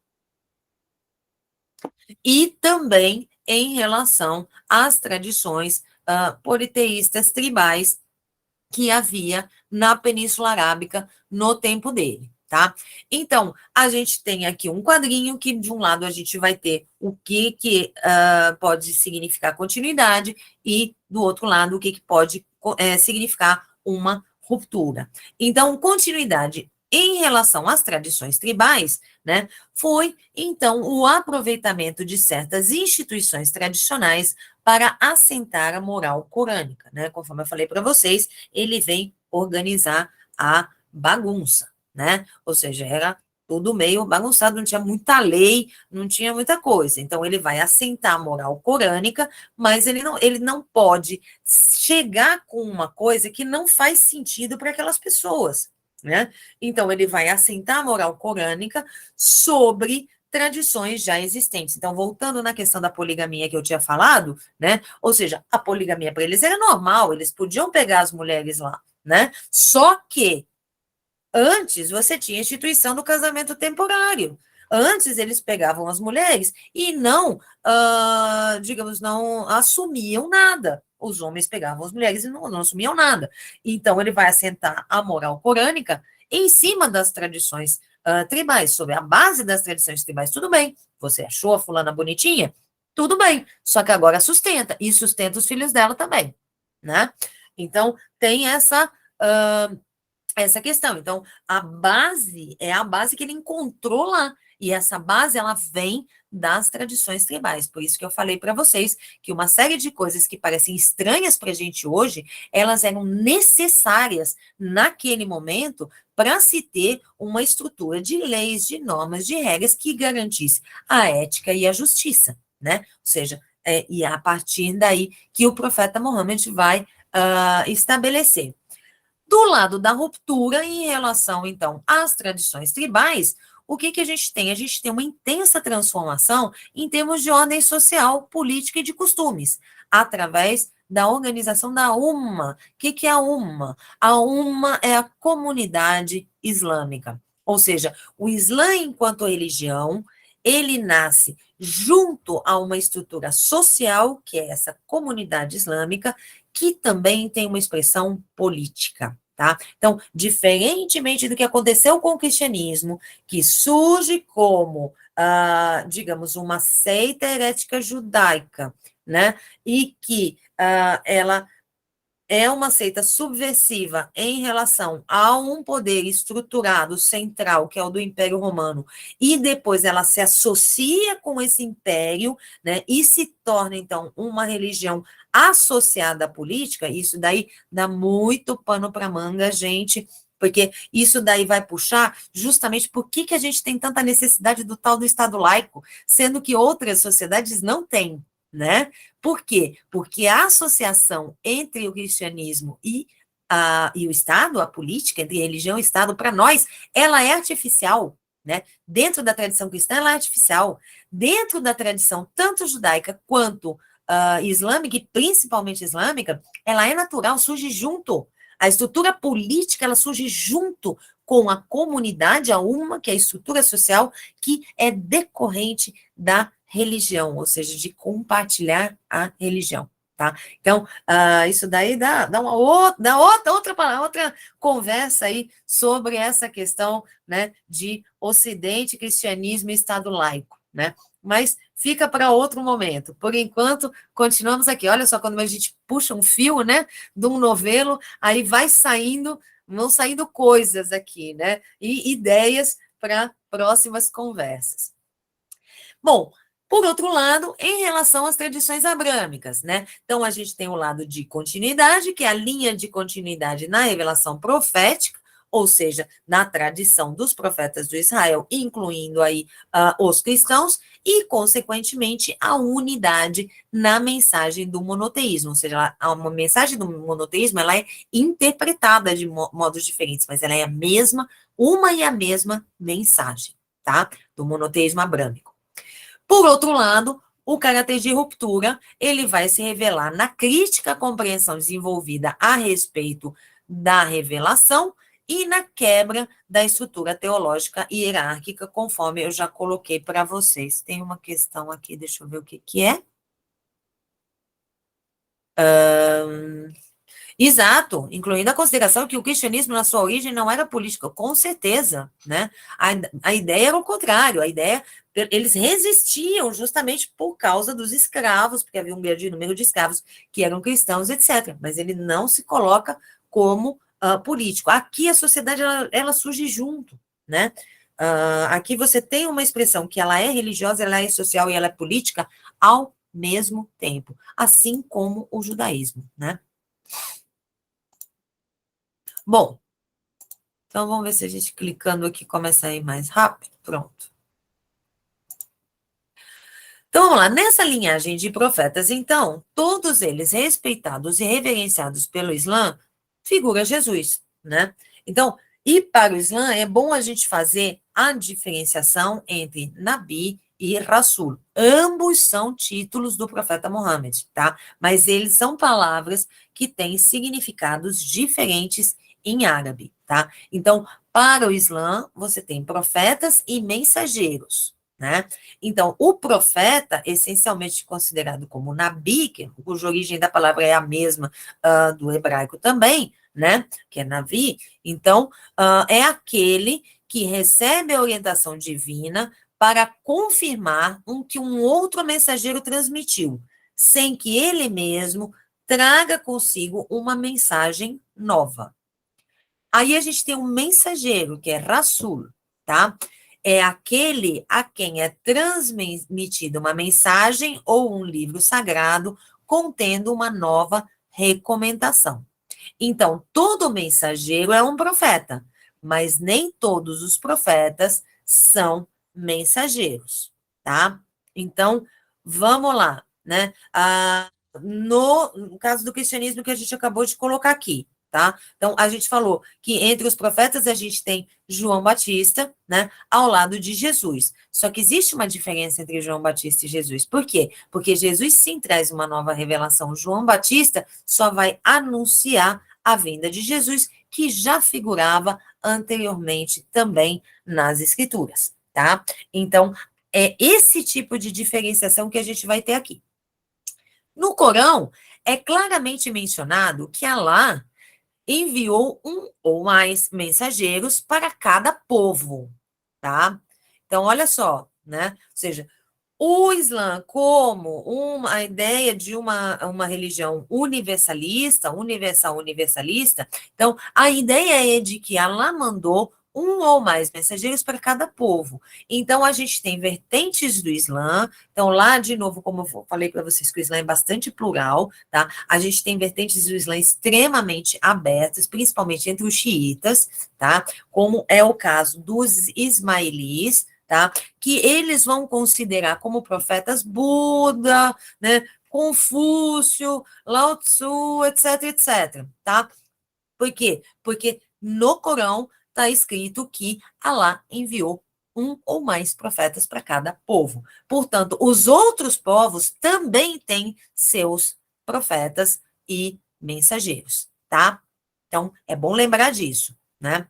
E também em relação às tradições politeístas tribais que havia na Península Arábica no tempo dele, tá? Então, a gente tem aqui um quadrinho que, de um lado, a gente vai ter o que pode significar continuidade e, do outro lado, o que pode significar uma ruptura. Então, continuidade em relação às tradições tribais, né, foi, então, o aproveitamento de certas instituições tradicionais para assentar a moral corânica, né? Conforme eu falei para vocês, ele vem organizar a bagunça, né? Ou seja, era tudo meio bagunçado, não tinha muita lei, não tinha muita coisa. Então, ele vai assentar a moral corânica, mas ele não pode chegar com uma coisa que não faz sentido para aquelas pessoas, né? Então, ele vai assentar a moral corânica sobre tradições já existentes. Então, voltando na questão da poligamia que eu tinha falado, né? Ou seja, a poligamia para eles era normal, eles podiam pegar as mulheres lá, né? Só que antes você tinha a instituição do casamento temporário. Antes eles pegavam as mulheres e não, digamos, não assumiam nada. Os homens pegavam as mulheres e não assumiam nada. Então, ele vai assentar a moral corânica em cima das tradições tribais, sobre a base das tradições tribais. Tudo bem, você achou a fulana bonitinha? Tudo bem, só que agora sustenta, e sustenta os filhos dela também, né? Então, tem essa questão. Então, a base é a base que ele encontrou lá. E essa base, ela vem das tradições tribais. Por isso que eu falei para vocês que uma série de coisas que parecem estranhas para a gente hoje, elas eram necessárias naquele momento para se ter uma estrutura de leis, de normas, de regras que garantisse a ética e a justiça, né? Ou seja, e é a partir daí que o profeta Muhammad vai estabelecer. Do lado da ruptura, em relação, então, às tradições tribais, o que a gente tem? A gente tem uma intensa transformação em termos de ordem social, política e de costumes, através da organização da Umma. O que é a Umma? A Umma é a comunidade islâmica, ou seja, o Islã enquanto religião, ele nasce junto a uma estrutura social, que é essa comunidade islâmica, que também tem uma expressão política, tá? Então, diferentemente do que aconteceu com o cristianismo, que surge como, digamos, uma seita herética judaica, né? E que ela é uma seita subversiva em relação a um poder estruturado central, que é o do Império Romano, e depois ela se associa com esse império, né, e se torna, então, uma religião associada à política. Isso daí dá muito pano para manga, gente, porque isso daí vai puxar justamente por que a gente tem tanta necessidade do tal do Estado laico, sendo que outras sociedades não têm, né? Por quê? Porque a associação entre o cristianismo e o Estado, a política, entre religião e Estado, para nós, ela é artificial, né? Dentro da tradição cristã, ela é artificial. Dentro da tradição tanto judaica quanto islâmica, e principalmente islâmica, ela é natural, surge junto. A estrutura política, ela surge junto com a comunidade, a uma, que é a estrutura social, que é decorrente da religião, ou seja, de compartilhar a religião, tá? Então, isso daí dá uma outra conversa aí sobre essa questão, né, de Ocidente, cristianismo e Estado laico, né? Mas fica para outro momento. Por enquanto, continuamos aqui. Olha só, quando a gente puxa um fio, né, de um novelo, aí vão saindo coisas aqui, né? E ideias para próximas conversas. Bom, por outro lado, em relação às tradições abrâmicas, né? Então, a gente tem o lado de continuidade, que é a linha de continuidade na revelação profética, ou seja, na tradição dos profetas do Israel, incluindo aí os cristãos, e, consequentemente, a unidade na mensagem do monoteísmo, ou seja, uma mensagem do monoteísmo, ela é interpretada de modos diferentes, mas ela é a mesma, uma e a mesma mensagem, tá? Do monoteísmo abrâmico. Por outro lado, o caráter de ruptura, ele vai se revelar na crítica à compreensão desenvolvida a respeito da revelação e na quebra da estrutura teológica e hierárquica, conforme eu já coloquei para vocês. Tem uma questão aqui, deixa eu ver o que é. Exato, incluindo a consideração que o cristianismo, na sua origem, não era político, com certeza, né? A ideia era o contrário, a ideia, eles resistiam justamente por causa dos escravos, porque havia um grande número de escravos que eram cristãos, etc. Mas ele não se coloca como político. Aqui a sociedade, ela surge junto, né? Aqui você tem uma expressão que ela é religiosa, ela é social e ela é política ao mesmo tempo, assim como o judaísmo, né? Bom, então vamos ver se a gente clicando aqui começa a ir mais rápido. Pronto. Então vamos lá, nessa linhagem de profetas, então, todos eles respeitados e reverenciados pelo Islã, figura Jesus, né? Então, e para o Islã é bom a gente fazer a diferenciação entre Nabi e Rasul. Ambos são títulos do profeta Muhammad, tá? Mas eles são palavras que têm significados diferentes em árabe, tá? Então, para o Islã, você tem profetas e mensageiros, né? Então, o profeta, essencialmente considerado como Nabi, cuja origem da palavra é a mesma do hebraico também, né? Que é Navi. Então, é aquele que recebe a orientação divina para confirmar que um outro mensageiro transmitiu, sem que ele mesmo traga consigo uma mensagem nova. Aí a gente tem um mensageiro, que é Rasul, tá? É aquele a quem é transmitida uma mensagem ou um livro sagrado contendo uma nova recomendação. Então, todo mensageiro é um profeta, mas nem todos os profetas são mensageiros, tá? Então, vamos lá, né? No caso do cristianismo que a gente acabou de colocar aqui, tá? Então, a gente falou que entre os profetas a gente tem João Batista, né, ao lado de Jesus. Só que existe uma diferença entre João Batista e Jesus. Por quê? Porque Jesus sim traz uma nova revelação. João Batista só vai anunciar a vinda de Jesus, que já figurava anteriormente também nas Escrituras, tá? Então, é esse tipo de diferenciação que a gente vai ter aqui. No Corão, é claramente mencionado que Alá enviou um ou mais mensageiros para cada povo, tá? Então, olha só, né? Ou seja, o Islã como a ideia de uma religião universalista, então a ideia é de que Allah mandou um ou mais mensageiros para cada povo. Então a gente tem vertentes do Islã, então lá de novo, como eu falei para vocês, que o Islã é bastante plural, tá? A gente tem vertentes do Islã extremamente abertas, principalmente entre os xiitas, tá? Como é o caso dos ismailis, tá? Que eles vão considerar como profetas Buda, né, Confúcio, Lao Tzu, etc, etc, tá? Por quê? Porque no Corão está escrito que Alá enviou um ou mais profetas para cada povo. Portanto, os outros povos também têm seus profetas e mensageiros, tá? Então, é bom lembrar disso, né?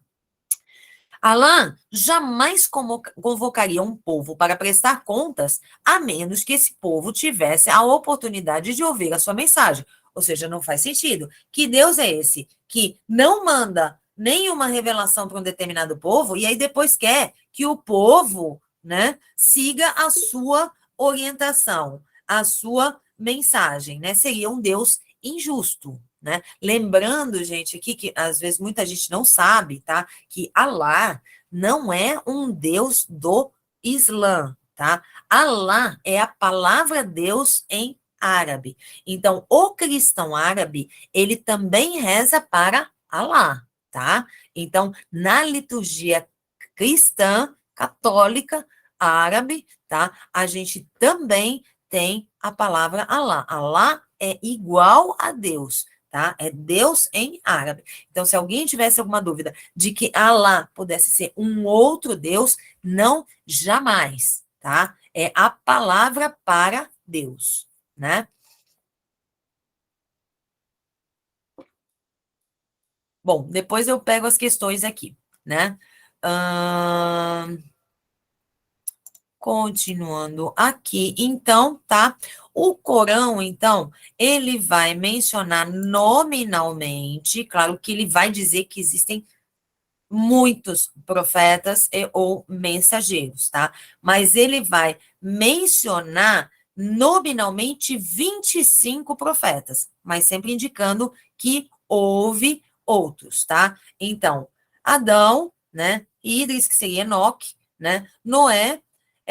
Alain jamais convocaria um povo para prestar contas, a menos que esse povo tivesse a oportunidade de ouvir a sua mensagem. Ou seja, não faz sentido. Que Deus é esse que não manda nenhuma revelação para um determinado povo e aí depois quer que o povo, né, siga a sua orientação, a sua mensagem, né? Seria um Deus injusto, né? Lembrando, gente, aqui que às vezes muita gente não sabe, tá? Que Alá não é um Deus do Islã, tá? Alá é a palavra Deus em árabe. Então, o cristão árabe, ele também reza para Alá, tá? Então, na liturgia cristã, católica, árabe, tá? A gente também tem a palavra Alá. Alá é igual a Deus, tá? É Deus em árabe. Então, se alguém tivesse alguma dúvida de que Alá pudesse ser um outro Deus, não, jamais, tá? É a palavra para Deus, né? Bom, depois eu pego as questões aqui, né? Ahn, Continuando aqui, então, tá? O Corão, então, ele vai mencionar nominalmente, claro que ele vai dizer que existem muitos profetas ou mensageiros, tá? Mas ele vai mencionar nominalmente 25 profetas, mas sempre indicando que houve outros, tá? Então, Adão, né? Idris, que seria Enoque, né? Noé,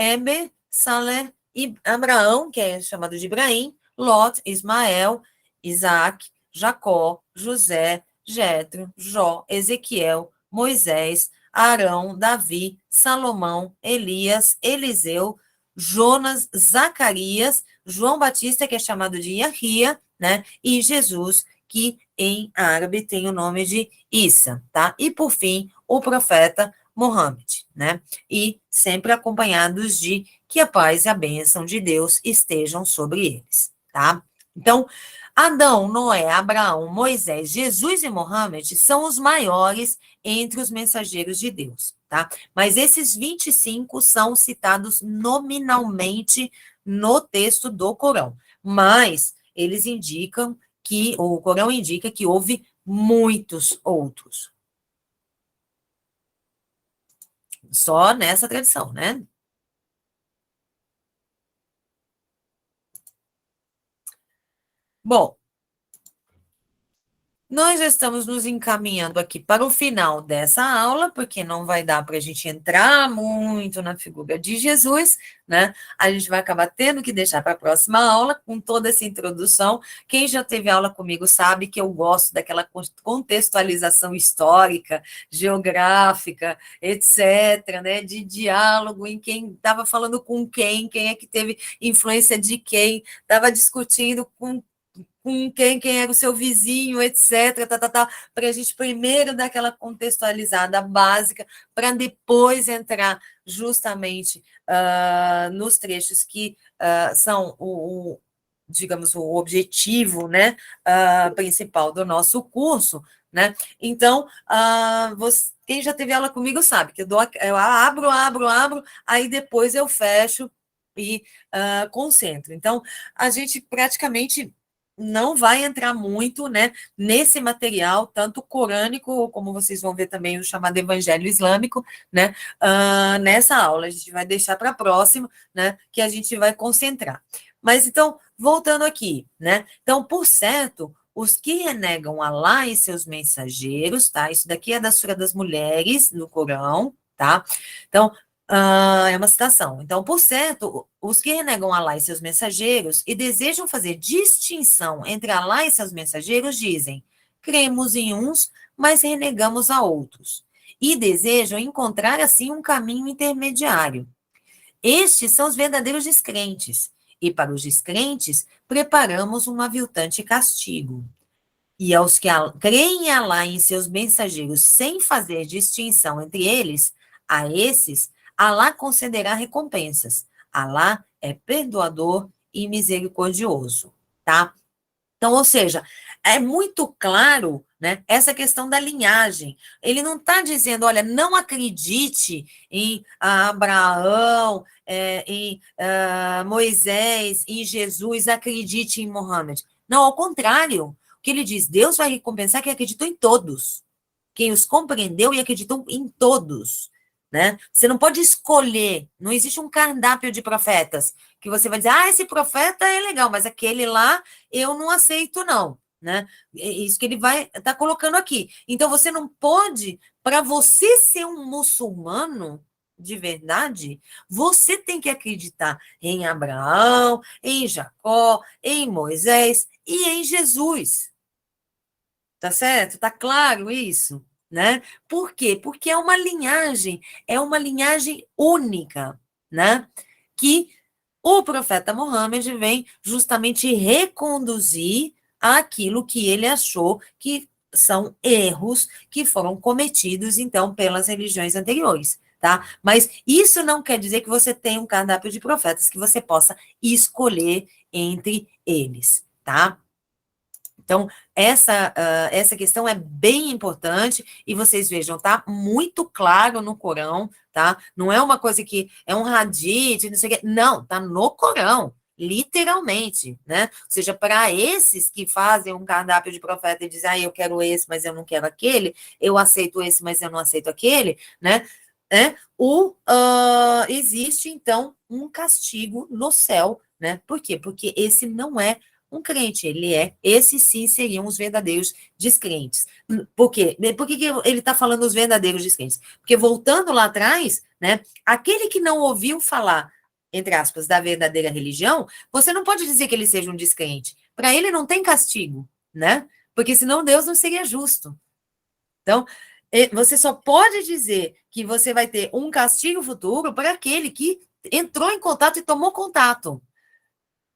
Eber, Salé e Abraão, que é chamado de Ibrahim, Lot, Ismael, Isaac, Jacó, José, Jetro, Jó, Ezequiel, Moisés, Arão, Davi, Salomão, Elias, Eliseu, Jonas, Zacarias, João Batista, que é chamado de Yahia, né? E Jesus, que em árabe tem o nome de Issa, tá? E por fim, o profeta Mohammed, né? E sempre acompanhados de que a paz e a bênção de Deus estejam sobre eles, tá? Então, Adão, Noé, Abraão, Moisés, Jesus e Mohammed são os maiores entre os mensageiros de Deus, tá? Mas esses 25 são citados nominalmente no texto do Corão, mas eles indicam que, o Corão indica que houve muitos outros, só nessa tradição, né? Bom, nós já estamos nos encaminhando aqui para o final dessa aula, porque não vai dar para a gente entrar muito na figura de Jesus, né? A gente vai acabar tendo que deixar para a próxima aula, com toda essa introdução. Quem já teve aula comigo sabe que eu gosto daquela contextualização histórica, geográfica, etc., né? De diálogo em quem estava falando com quem é que teve influência de quem, estava discutindo com quem era o seu vizinho, etc., para a gente primeiro dar aquela contextualizada básica, para depois entrar justamente nos trechos que são digamos, o objetivo, né, principal do nosso curso, né? Então, quem já teve aula comigo sabe que eu abro, aí depois eu fecho e concentro. Então, a gente praticamente não vai entrar muito, né, nesse material, tanto corânico, como vocês vão ver também o chamado Evangelho Islâmico, né, nessa aula. A gente vai deixar para a próxima, né, que a gente vai concentrar. Mas, então, voltando aqui, né, então, por certo, os que renegam Alá e seus mensageiros, tá, isso daqui é da Sura das Mulheres, no Corão, tá, então, é uma citação. Então, por certo, os que renegam Alá e seus mensageiros e desejam fazer distinção entre Alá e seus mensageiros dizem: cremos em uns, mas renegamos a outros. E desejam encontrar, assim, um caminho intermediário. Estes são os verdadeiros descrentes. E para os descrentes, preparamos um aviltante castigo. E aos que creem em Alá e em seus mensageiros sem fazer distinção entre eles, a esses, Alá concederá recompensas. Alá é perdoador e misericordioso, tá? Então, ou seja, é muito claro, né, essa questão da linhagem. Ele não está dizendo, olha, não acredite em Abraão, em Moisés, em Jesus, acredite em Mohammed. Não, ao contrário. O que ele diz, Deus vai recompensar quem acreditou em todos. Quem os compreendeu e acreditou em todos. Né? Você não pode escolher, não existe um cardápio de profetas que você vai dizer, esse profeta é legal, mas aquele lá eu não aceito, não. Né? É isso que ele vai estar colocando aqui. Então, você não pode, para você ser um muçulmano de verdade, você tem que acreditar em Abraão, em Jacó, em Moisés e em Jesus. Tá certo? Tá claro isso? Né? Por quê? Porque é uma linhagem única, né? Que o profeta Mohammed vem justamente reconduzir aquilo que ele achou que são erros que foram cometidos, então, pelas religiões anteriores, tá? Mas isso não quer dizer que você tenha um cardápio de profetas que você possa escolher entre eles, tá? Então, essa questão é bem importante e vocês vejam, tá muito claro no Corão, tá? Não é uma coisa que é um hadith, não sei o quê. Não, tá no Corão, literalmente, né? Ou seja, para esses que fazem um cardápio de profeta e dizem, eu quero esse, mas eu não quero aquele, eu aceito esse, mas eu não aceito aquele, né? Existe, então, um castigo no céu, né? Por quê? Porque esse não é um crente, esses sim seriam os verdadeiros descrentes. Por quê? Por que ele está falando os verdadeiros descrentes? Porque voltando lá atrás, né, aquele que não ouviu falar, entre aspas, da verdadeira religião, você não pode dizer que ele seja um descrente. Para ele não tem castigo, né? Porque senão Deus não seria justo. Então, você só pode dizer que você vai ter um castigo futuro para aquele que entrou em contato e tomou contato.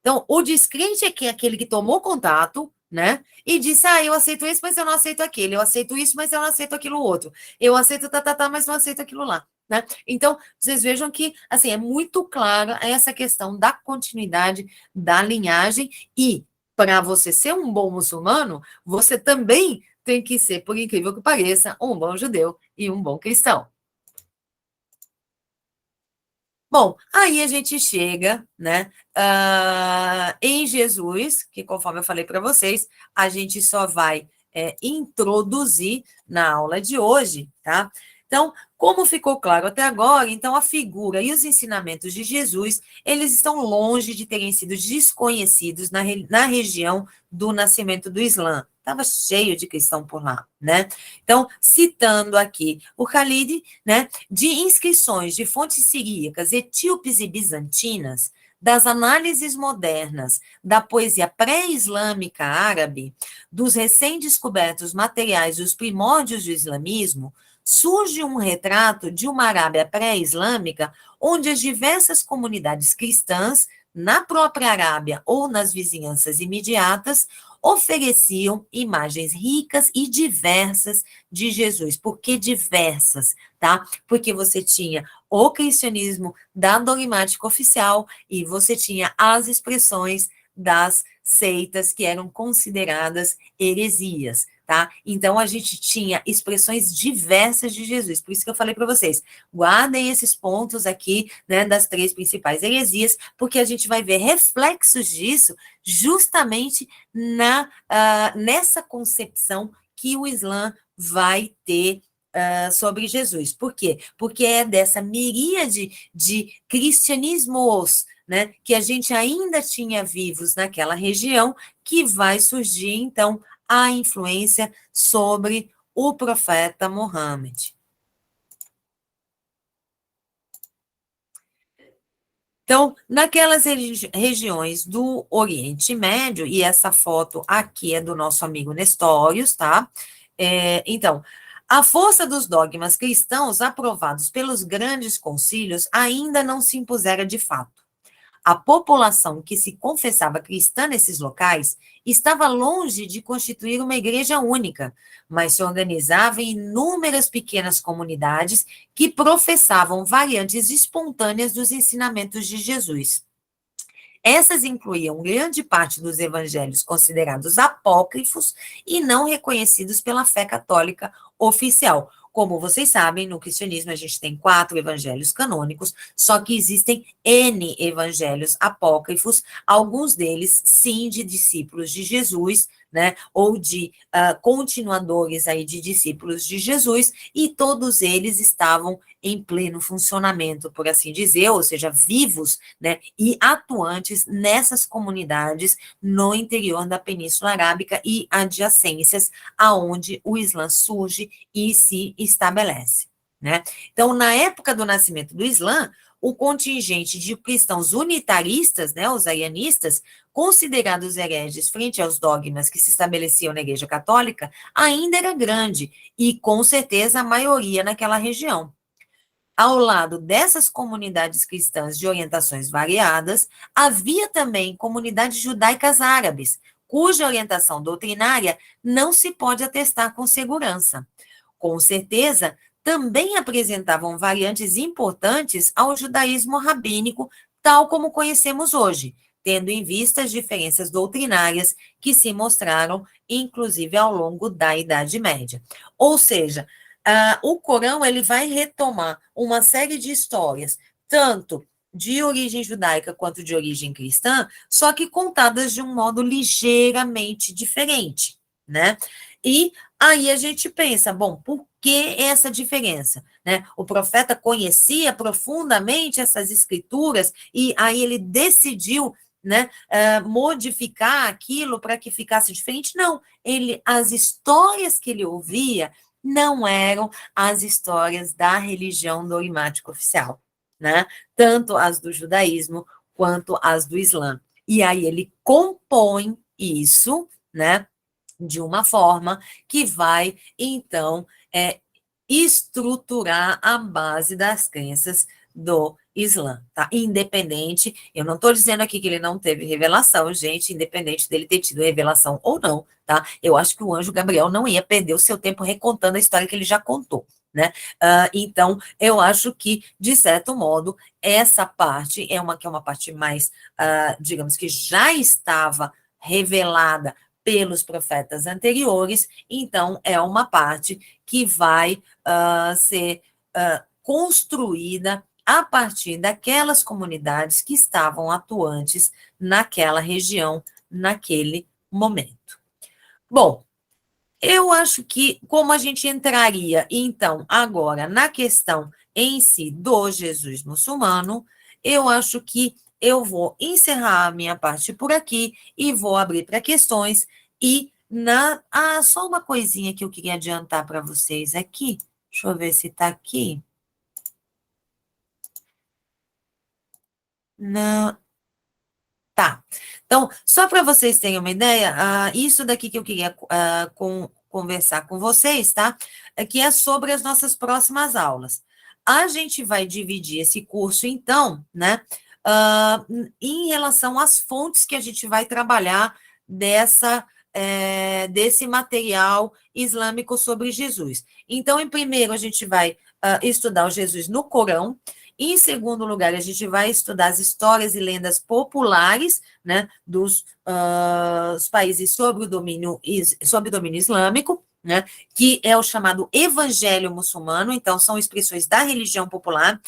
Então, o descrente é aquele que tomou contato, né? E disse, eu aceito isso, mas eu não aceito aquele. Eu aceito isso, mas eu não aceito aquilo outro. Eu aceito mas não aceito aquilo lá, né? Então, vocês vejam que, assim, é muito clara essa questão da continuidade da linhagem e, para você ser um bom muçulmano, você também tem que ser, por incrível que pareça, um bom judeu e um bom cristão. Bom, aí a gente chega, né, em Jesus, que conforme eu falei para vocês, a gente só vai introduzir na aula de hoje, tá? Então, como ficou claro até agora, então a figura e os ensinamentos de Jesus, eles estão longe de terem sido desconhecidos na região do nascimento do Islã. Estava cheio de cristão por lá, né? Então, citando aqui o Khalid, né, de inscrições de fontes siríacas, etíopes e bizantinas, das análises modernas da poesia pré-islâmica árabe, dos recém-descobertos materiais dos primórdios do islamismo, surge um retrato de uma Arábia pré-islâmica onde as diversas comunidades cristãs, na própria Arábia ou nas vizinhanças imediatas, ofereciam imagens ricas e diversas de Jesus. Por que diversas? Tá? Porque você tinha o cristianismo da dogmática oficial e você tinha as expressões das seitas que eram consideradas heresias. tá? Então, a gente tinha expressões diversas de Jesus, por isso que eu falei para vocês, guardem esses pontos aqui, né, das 3 principais heresias, porque a gente vai ver reflexos disso justamente nessa concepção que o Islã vai ter sobre Jesus. Por quê? Porque é dessa miríade de cristianismos, né, que a gente ainda tinha vivos naquela região, que vai surgir, então, a influência sobre o profeta Muhammad. Então, naquelas regiões do Oriente Médio, e essa foto aqui é do nosso amigo Nestórios, tá? Então, a força dos dogmas cristãos aprovados pelos grandes concílios ainda não se impusera de fato. A população que se confessava cristã nesses locais estava longe de constituir uma igreja única, mas se organizava em inúmeras pequenas comunidades que professavam variantes espontâneas dos ensinamentos de Jesus. Essas incluíam grande parte dos evangelhos considerados apócrifos e não reconhecidos pela fé católica oficial. Como vocês sabem, no cristianismo a gente tem 4 evangelhos canônicos, só que existem N evangelhos apócrifos, alguns deles, sim, de discípulos de Jesus, né, ou de continuadores aí de discípulos de Jesus, e todos eles estavam em pleno funcionamento, por assim dizer, ou seja, vivos, né, e atuantes nessas comunidades no interior da Península Arábica e adjacências aonde o Islã surge e se estabelece, né? Então, na época do nascimento do Islã, o contingente de cristãos unitaristas, né, os aianistas, considerados hereges frente aos dogmas que se estabeleciam na Igreja Católica, ainda era grande e, com certeza, a maioria naquela região. Ao lado dessas comunidades cristãs de orientações variadas, havia também comunidades judaicas árabes, cuja orientação doutrinária não se pode atestar com segurança. Com certeza, também apresentavam variantes importantes ao judaísmo rabínico, tal como conhecemos hoje, tendo em vista as diferenças doutrinárias que se mostraram, inclusive, ao longo da Idade Média. Ou seja, o Corão ele vai retomar uma série de histórias, tanto de origem judaica quanto de origem cristã, só que contadas de um modo ligeiramente diferente, né? E aí a gente pensa, bom, por que essa diferença? Né? O profeta conhecia profundamente essas escrituras e aí ele decidiu, né, modificar aquilo para que ficasse diferente? Não, as histórias que ele ouvia não eram as histórias da religião dogmática oficial, né? Tanto as do judaísmo quanto as do Islã. E aí ele compõe isso, né, de uma forma que vai, então, estruturar a base das crenças do Islã, tá? Independente, eu não estou dizendo aqui que ele não teve revelação, gente, independente dele ter tido revelação ou não, tá? Eu acho que o anjo Gabriel não ia perder o seu tempo recontando a história que ele já contou, né? Então, eu acho que, de certo modo, essa parte que é uma parte mais, digamos que já estava revelada pelos profetas anteriores, então é uma parte que vai ser construída a partir daquelas comunidades que estavam atuantes naquela região, naquele momento. Bom, eu acho que, como a gente entraria, então, agora na questão em si do Jesus muçulmano, eu acho que eu vou encerrar a minha parte por aqui e vou abrir para questões. E só uma coisinha que eu queria adiantar para vocês aqui. Deixa eu ver se está aqui. Não. Tá. Então, só para vocês terem uma ideia, isso daqui que eu queria conversar com vocês, tá? Que é sobre as nossas próximas aulas. A gente vai dividir esse curso, então, né? Em relação às fontes que a gente vai trabalhar desse material islâmico sobre Jesus. Então, em primeiro, a gente vai estudar o Jesus no Corão, Em segundo lugar, a gente vai estudar as histórias e lendas populares, né, dos os países sob o domínio islâmico, né, que é o chamado Evangelho muçulmano, então são expressões da religião popular.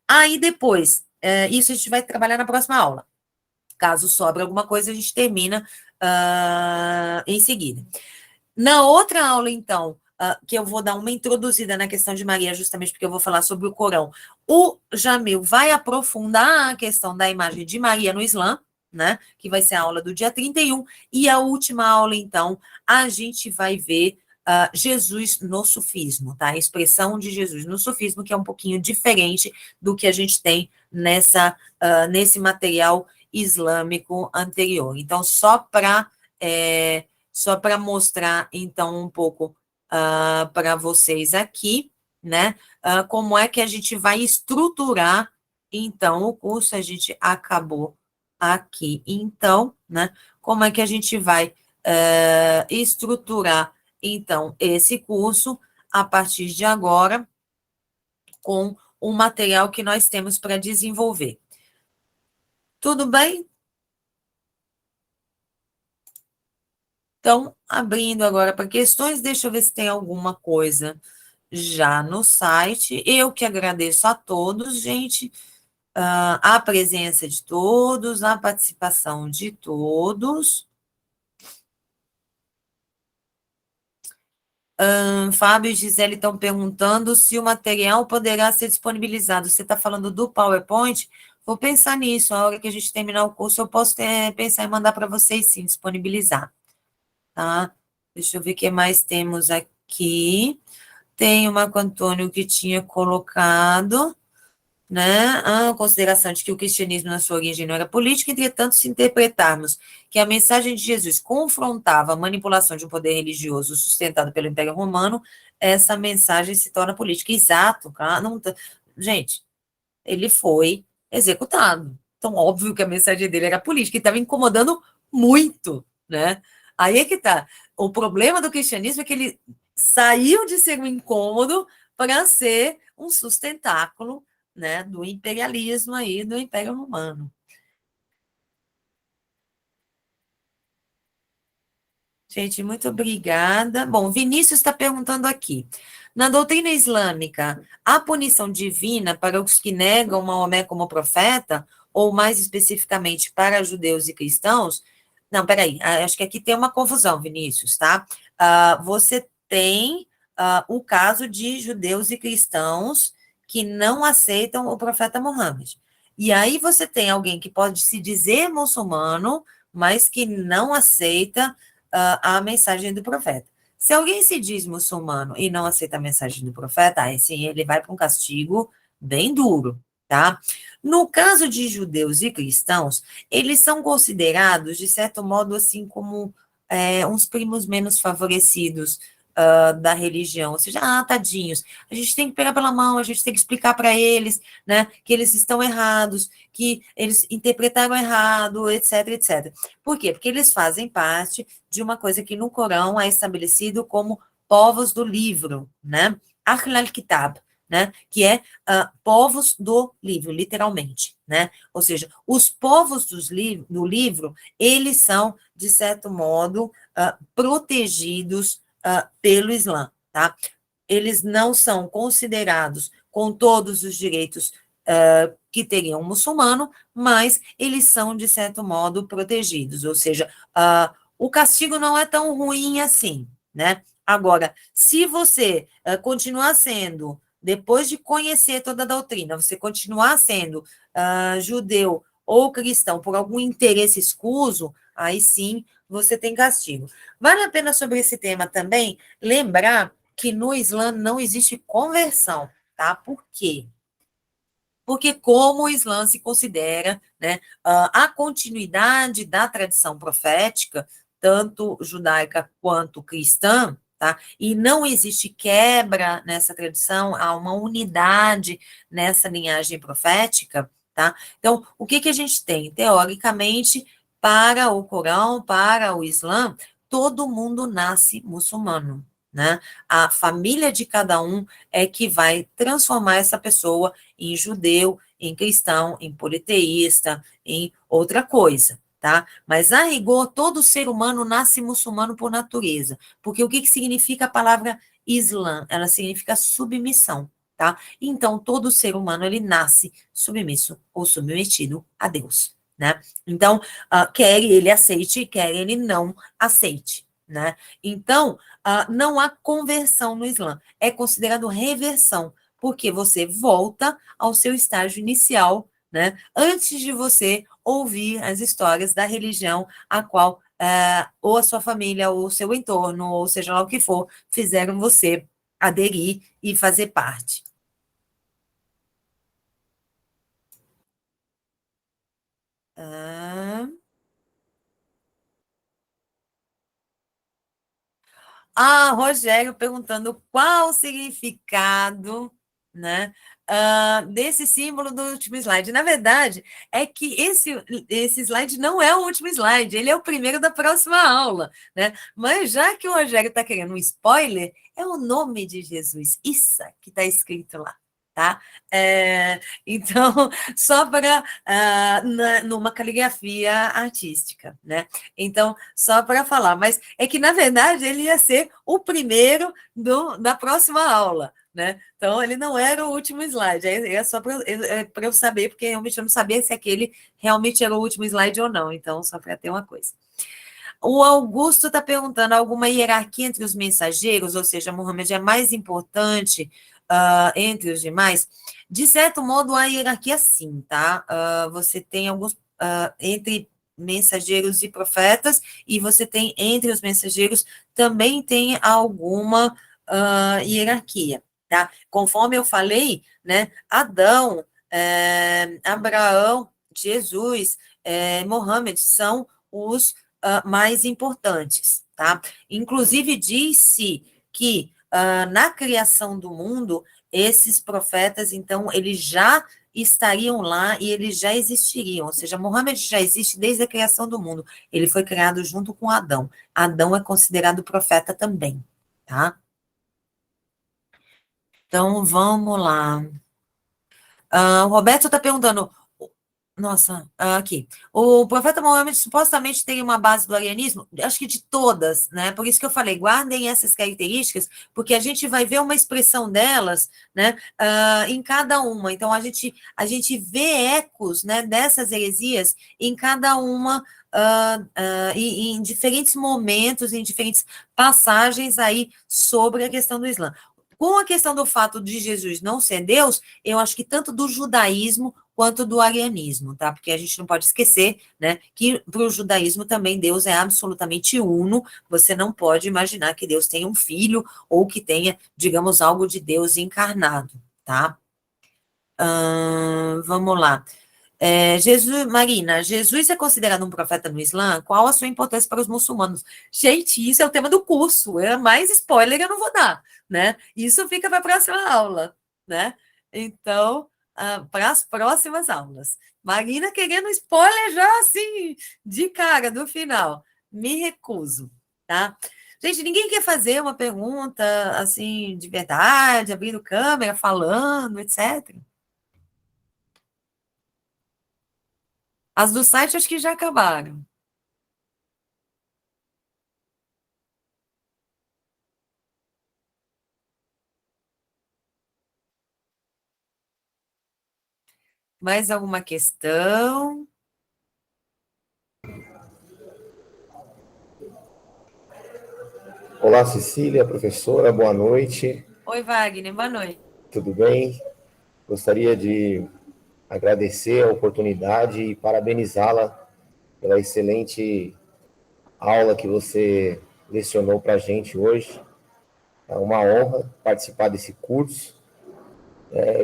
Aí depois, isso a gente vai trabalhar na próxima aula. Caso sobre alguma coisa, a gente termina em seguida. Na outra aula, então, que eu vou dar uma introduzida na questão de Maria, justamente porque eu vou falar sobre o Corão, o Jamil vai aprofundar a questão da imagem de Maria no Islã, né? Que vai ser a aula do dia 31, e a última aula, então, a gente vai ver Jesus no sufismo, tá? A expressão de Jesus no sufismo, que é um pouquinho diferente do que a gente tem nesse material islâmico anterior. Então, só para mostrar, então, um pouco para vocês aqui, né? Como é que a gente vai estruturar, então, o curso. A gente acabou aqui, então, né? Como é que a gente vai estruturar, então, esse curso a partir de agora, com o material que nós temos para desenvolver. Tudo bem? Então, abrindo agora para questões, deixa eu ver se tem alguma coisa já no site. Eu que agradeço a todos, gente, a presença de todos, a participação de todos. Fábio e Gisele estão perguntando se o material poderá ser disponibilizado. Você está falando do PowerPoint? Vou pensar nisso. A hora que a gente terminar o curso, eu posso pensar em mandar para vocês, sim, disponibilizar. Tá? Deixa eu ver o que mais temos aqui. Tem o Marco Antônio que tinha colocado, né, a consideração de que o cristianismo na sua origem não era político. Entretanto, se interpretarmos que a mensagem de Jesus confrontava a manipulação de um poder religioso sustentado pelo Império Romano, essa mensagem se torna política. Exato, cara. Não, gente, ele foi executado. Então, óbvio que a mensagem dele era política e estava incomodando muito, né? Aí é que tá. O problema do cristianismo é que ele saiu de ser um incômodo para ser um sustentáculo, né, do imperialismo aí, do Império Romano. Gente, muito obrigada. Bom, Vinícius está perguntando aqui. Na doutrina islâmica, há punição divina para os que negam Maomé como profeta, ou mais especificamente para judeus e cristãos? Não, peraí, acho que aqui tem uma confusão, Vinícius, tá? Você tem o caso de judeus e cristãos que não aceitam o profeta Muhammad. E aí você tem alguém que pode se dizer muçulmano, mas que não aceita a mensagem do profeta. Se alguém se diz muçulmano e não aceita a mensagem do profeta, aí sim ele vai para um castigo bem duro, tá? No caso de judeus e cristãos, eles são considerados, de certo modo, assim, como uns primos menos favorecidos da religião, ou seja, tadinhos, a gente tem que pegar pela mão, a gente tem que explicar para eles, né, que eles estão errados, que eles interpretaram errado, etc, etc. Por quê? Porque eles fazem parte de uma coisa que no Corão é estabelecido como povos do livro, né? Ahl al-Kitab, né? Que é povos do livro, literalmente, né? Ou seja, os povos do livro, eles são, de certo modo, protegidos pelo Islã, tá? Eles não são considerados com todos os direitos que teria um muçulmano, mas eles são, de certo modo, protegidos, ou seja, o castigo não é tão ruim assim, né? Agora, se você continuar sendo, depois de conhecer toda a doutrina, você continuar sendo judeu ou cristão por algum interesse escuso, aí sim você tem castigo. Vale a pena sobre esse tema também lembrar que no Islã não existe conversão, tá? Por quê? Porque como o Islã se considera, né, a continuidade da tradição profética, tanto judaica quanto cristã, tá? E não existe quebra nessa tradição, há uma unidade nessa linhagem profética, tá? Então, o que que a gente tem? Teoricamente, para o Corão, para o Islã, todo mundo nasce muçulmano, né? A família de cada um é que vai transformar essa pessoa em judeu, em cristão, em politeísta, em outra coisa, tá? Mas, a rigor, todo ser humano nasce muçulmano por natureza, porque o que significa a palavra Islã? Ela significa submissão, tá? Então, todo ser humano, ele nasce submisso ou submetido a Deus, né? Então, quer ele aceite, quer ele não aceite, né? Então, não há conversão no Islã, é considerado reversão, porque você volta ao seu estágio inicial, né? Antes de você ouvir as histórias da religião a qual ou a sua família, ou o seu entorno, ou seja lá o que for, fizeram você aderir e fazer parte. Rogério perguntando qual o significado, né, desse símbolo do último slide. Na verdade, é que esse slide não é o último slide, ele é o primeiro da próxima aula, né? Mas já que o Rogério está querendo um spoiler, é o nome de Jesus, isso que está escrito lá, tá? Então, só para numa caligrafia artística, né? Então, só para falar, mas é que, na verdade, ele ia ser o primeiro da próxima aula, né? Então, ele não era o último slide, é só para eu saber, porque realmente eu não sabia se aquele realmente era o último slide ou não, então, só para ter uma coisa. O Augusto está perguntando, alguma hierarquia entre os mensageiros, ou seja, Muhammad é mais importante entre os demais? De certo modo, há hierarquia sim, tá? Você tem alguns, entre mensageiros e profetas, e você tem, entre os mensageiros, também tem alguma hierarquia, tá? Conforme eu falei, né, Adão, Abraão, Jesus, Mohammed são os mais importantes, tá? Inclusive, disse que na criação do mundo, esses profetas, então, eles já estariam lá e eles já existiriam, ou seja, Mohammed já existe desde a criação do mundo, ele foi criado junto com Adão. Adão é considerado profeta também, tá? Então, vamos lá. O Roberto está perguntando, nossa, aqui. O profeta Mohammed supostamente tem uma base do arianismo, acho que de todas, né? Por isso que eu falei, guardem essas características, porque a gente vai ver uma expressão delas, né, em cada uma. Então, a gente vê ecos, né, dessas heresias em cada uma, em diferentes momentos, em diferentes passagens aí sobre a questão do Islã. Com a questão do fato de Jesus não ser Deus, eu acho que tanto do judaísmo quanto do arianismo, tá? Porque a gente não pode esquecer, né, que para o judaísmo também Deus é absolutamente uno, você não pode imaginar que Deus tenha um filho ou que tenha, digamos, algo de Deus encarnado, tá? Vamos lá. Marina, Jesus é considerado um profeta no Islã? Qual a sua importância para os muçulmanos? Gente, isso é o tema do curso, mais spoiler eu não vou dar, né? Isso fica para a próxima aula, né? Então, para as próximas aulas. Marina querendo spoiler já assim, de cara, do final. Me recuso, tá? Gente, ninguém quer fazer uma pergunta assim, de verdade, abrindo câmera, falando, etc. As do site acho que já acabaram. Mais alguma questão?
Olá, Cecília, professora, boa noite.
Oi, Wagner, boa noite.
Tudo bem? Gostaria de agradecer a oportunidade e parabenizá-la pela excelente aula que você lecionou para a gente hoje. É uma honra participar desse curso.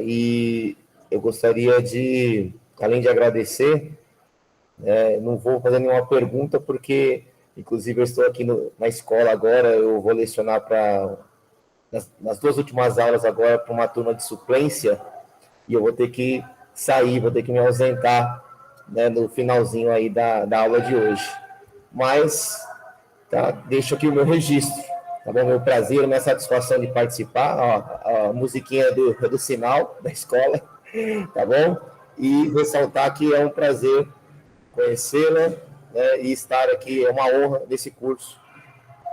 E eu gostaria de, além de agradecer, não vou fazer nenhuma pergunta, porque, inclusive, eu estou aqui na escola agora, eu vou lecionar nas duas últimas aulas agora para uma turma de suplência, e eu vou ter que sair, vou ter que me ausentar, né, no finalzinho aí da aula de hoje. Mas, tá, deixo aqui o meu registro. Tá bom? Meu prazer, minha satisfação de participar. Ó, a musiquinha do sinal da escola, tá bom? E ressaltar que é um prazer conhecê-la, né, e estar aqui, é uma honra nesse curso.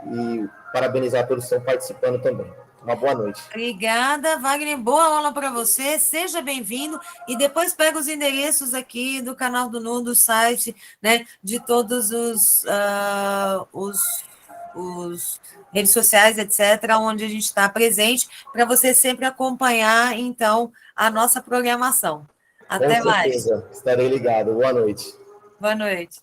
E parabenizar todos que estão participando também. Uma boa noite.
Obrigada, Wagner. Boa aula para você. Seja bem-vindo. E depois pega os endereços aqui do canal do Nu, do site, né, de todos os redes sociais, etc., onde a gente está presente, para você sempre acompanhar, então, a nossa programação.
Com
Até mais.
certeza, estarei ligado. Boa noite.
Boa noite.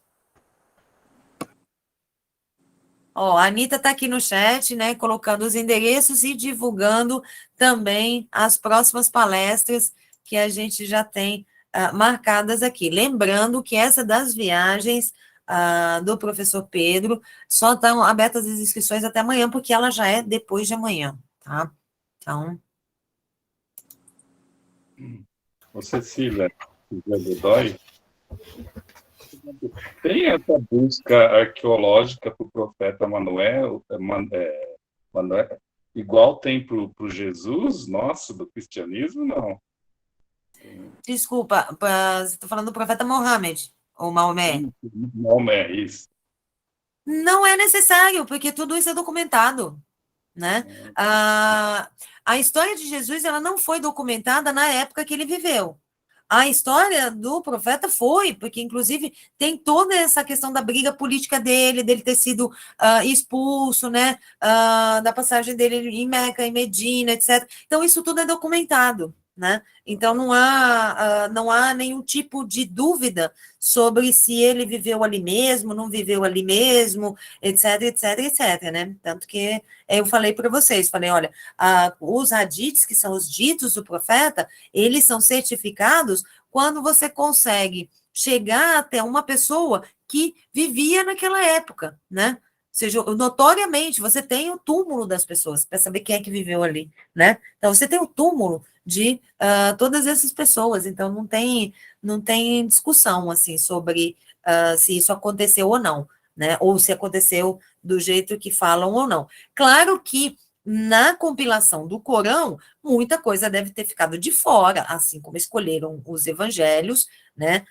Ó, a Anitta está aqui no chat, né, colocando os endereços e divulgando também as próximas palestras que a gente já tem marcadas aqui. Lembrando que essa das viagens do professor Pedro só estão abertas as inscrições até amanhã, porque ela já é depois de amanhã, tá? Então.
Ô, Cecília, Godoy, tem essa busca arqueológica para o profeta Manuel, Manuel, igual tem para o Jesus, nosso, do cristianismo, não?
Desculpa, você está falando do profeta Mohammed, ou Maomé?
Maomé, isso.
Não é necessário, porque tudo isso é documentado, né? A história de Jesus ela não foi documentada na época que ele viveu. A história do profeta foi, porque inclusive tem toda essa questão da briga política dele ter sido expulso, né? Da passagem dele em Meca, em Medina, etc. Então, isso tudo é documentado, né? Então, não há nenhum tipo de dúvida sobre se ele viveu ali mesmo, não viveu ali mesmo, etc, etc, etc, né? Tanto que eu falei para vocês, falei, olha, os hadiths, que são os ditos do profeta, eles são certificados quando você consegue chegar até uma pessoa que vivia naquela época, né? Ou seja, notoriamente, você tem o túmulo das pessoas, para saber quem é que viveu ali, né? Então, você tem o túmulo de todas essas pessoas, então não tem discussão, assim, sobre se isso aconteceu ou não, né? Ou se aconteceu do jeito que falam ou não. Claro que na compilação do Corão, muita coisa deve ter ficado de fora, assim como escolheram os evangelhos, né,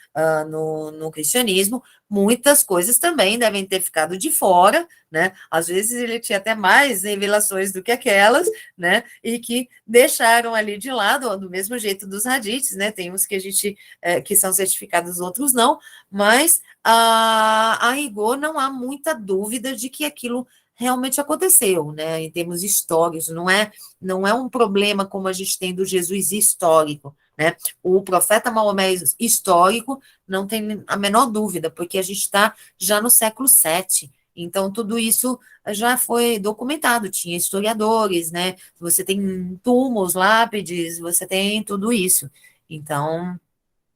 no cristianismo, muitas coisas também devem ter ficado de fora, né, às vezes ele tinha até mais revelações do que aquelas, né, e que deixaram ali de lado, do mesmo jeito dos hadiths, né, tem uns que a gente, que são certificados, outros não, mas a rigor não há muita dúvida de que aquilo realmente aconteceu, né, em termos históricos, não é um problema como a gente tem do Jesus histórico, né, o profeta Maomé histórico não tem a menor dúvida, porque a gente está já no século VII, então tudo isso já foi documentado, tinha historiadores, né, você tem túmulos, lápides, você tem tudo isso, então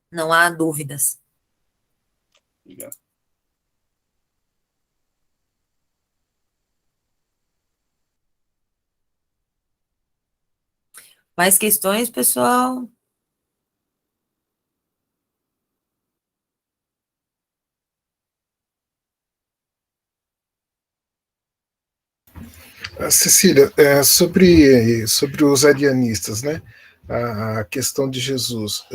não há dúvidas.
Obrigado.
Mais questões, pessoal?
Cecília, sobre os arianistas, né? A questão de Jesus,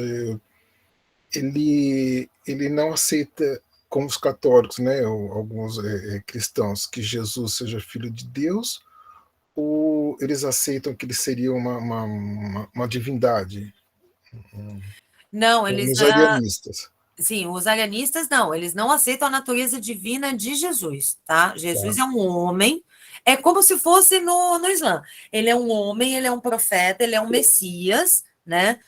ele não aceita, como os católicos, né? Ou alguns cristãos, que Jesus seja filho de Deus, ou eles aceitam que ele seria uma divindade?
Não, eles
Os arianistas.
sim, os arianistas não, eles não aceitam a natureza divina de Jesus, tá? Jesus
Tá.
é um homem, é como se fosse no Islã. Ele é um homem, ele é um profeta, ele é um Messias, né?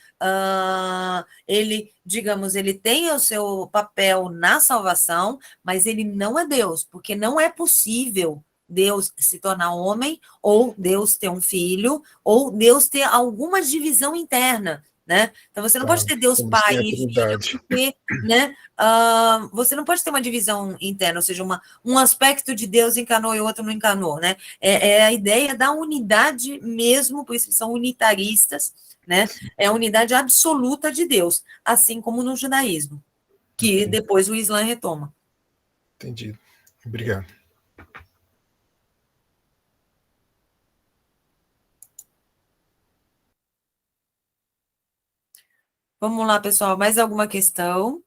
Ele, digamos, ele tem o seu papel na salvação, mas ele não é Deus, porque não é possível Deus se tornar homem, ou Deus ter um filho, ou Deus ter alguma divisão interna, né? Então, você não
Tá.
pode ter Deus
Eles
Pai
têm a
e Filho,
Trindade.
porque, né, você não pode ter uma divisão interna, ou seja, um aspecto de Deus encarnou e o outro não encarnou, né? É a ideia da unidade mesmo, por isso que são unitaristas, né? É a unidade absoluta de Deus, assim como no judaísmo, que depois o Islã retoma.
Entendi. Obrigado.
Vamos lá, pessoal, mais alguma questão?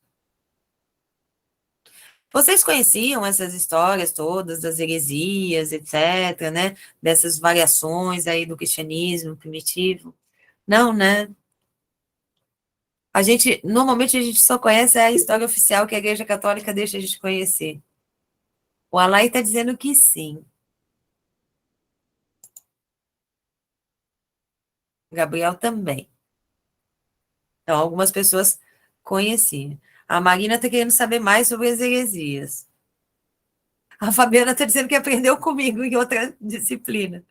Vocês conheciam essas histórias todas das heresias, etc., né? Dessas variações aí do cristianismo primitivo? Não, né? Normalmente a gente só conhece a história oficial que a Igreja Católica deixa a gente conhecer. O Alai está dizendo que sim. Gabriel também. Então, algumas pessoas conheciam. A Marina está querendo saber mais sobre as heresias. A Fabiana está dizendo que aprendeu comigo em outra disciplina.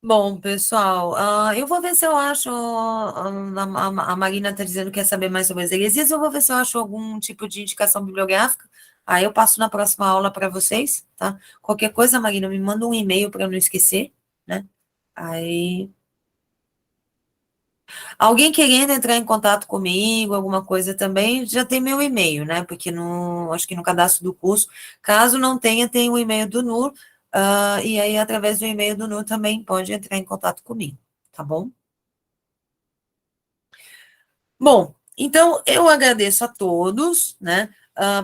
Bom, pessoal, eu vou ver se eu acho. A Marina está dizendo que quer saber mais sobre as heresias. Eu vou ver se eu acho algum tipo de indicação bibliográfica. Aí eu passo na próxima aula para vocês, tá? Qualquer coisa, Marina, me manda um e-mail para eu não esquecer, né? Aí. Alguém querendo entrar em contato comigo, alguma coisa também, já tem meu e-mail, né? Porque acho que no cadastro do curso, caso não tenha, tem o e-mail do NUR, e aí através do e-mail do NUR também pode entrar em contato comigo, tá bom? Bom, então eu agradeço a todos, né?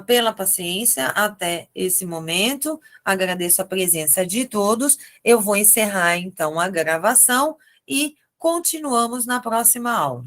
Pela paciência até esse momento, agradeço a presença de todos. Eu vou encerrar então a gravação e continuamos na próxima aula.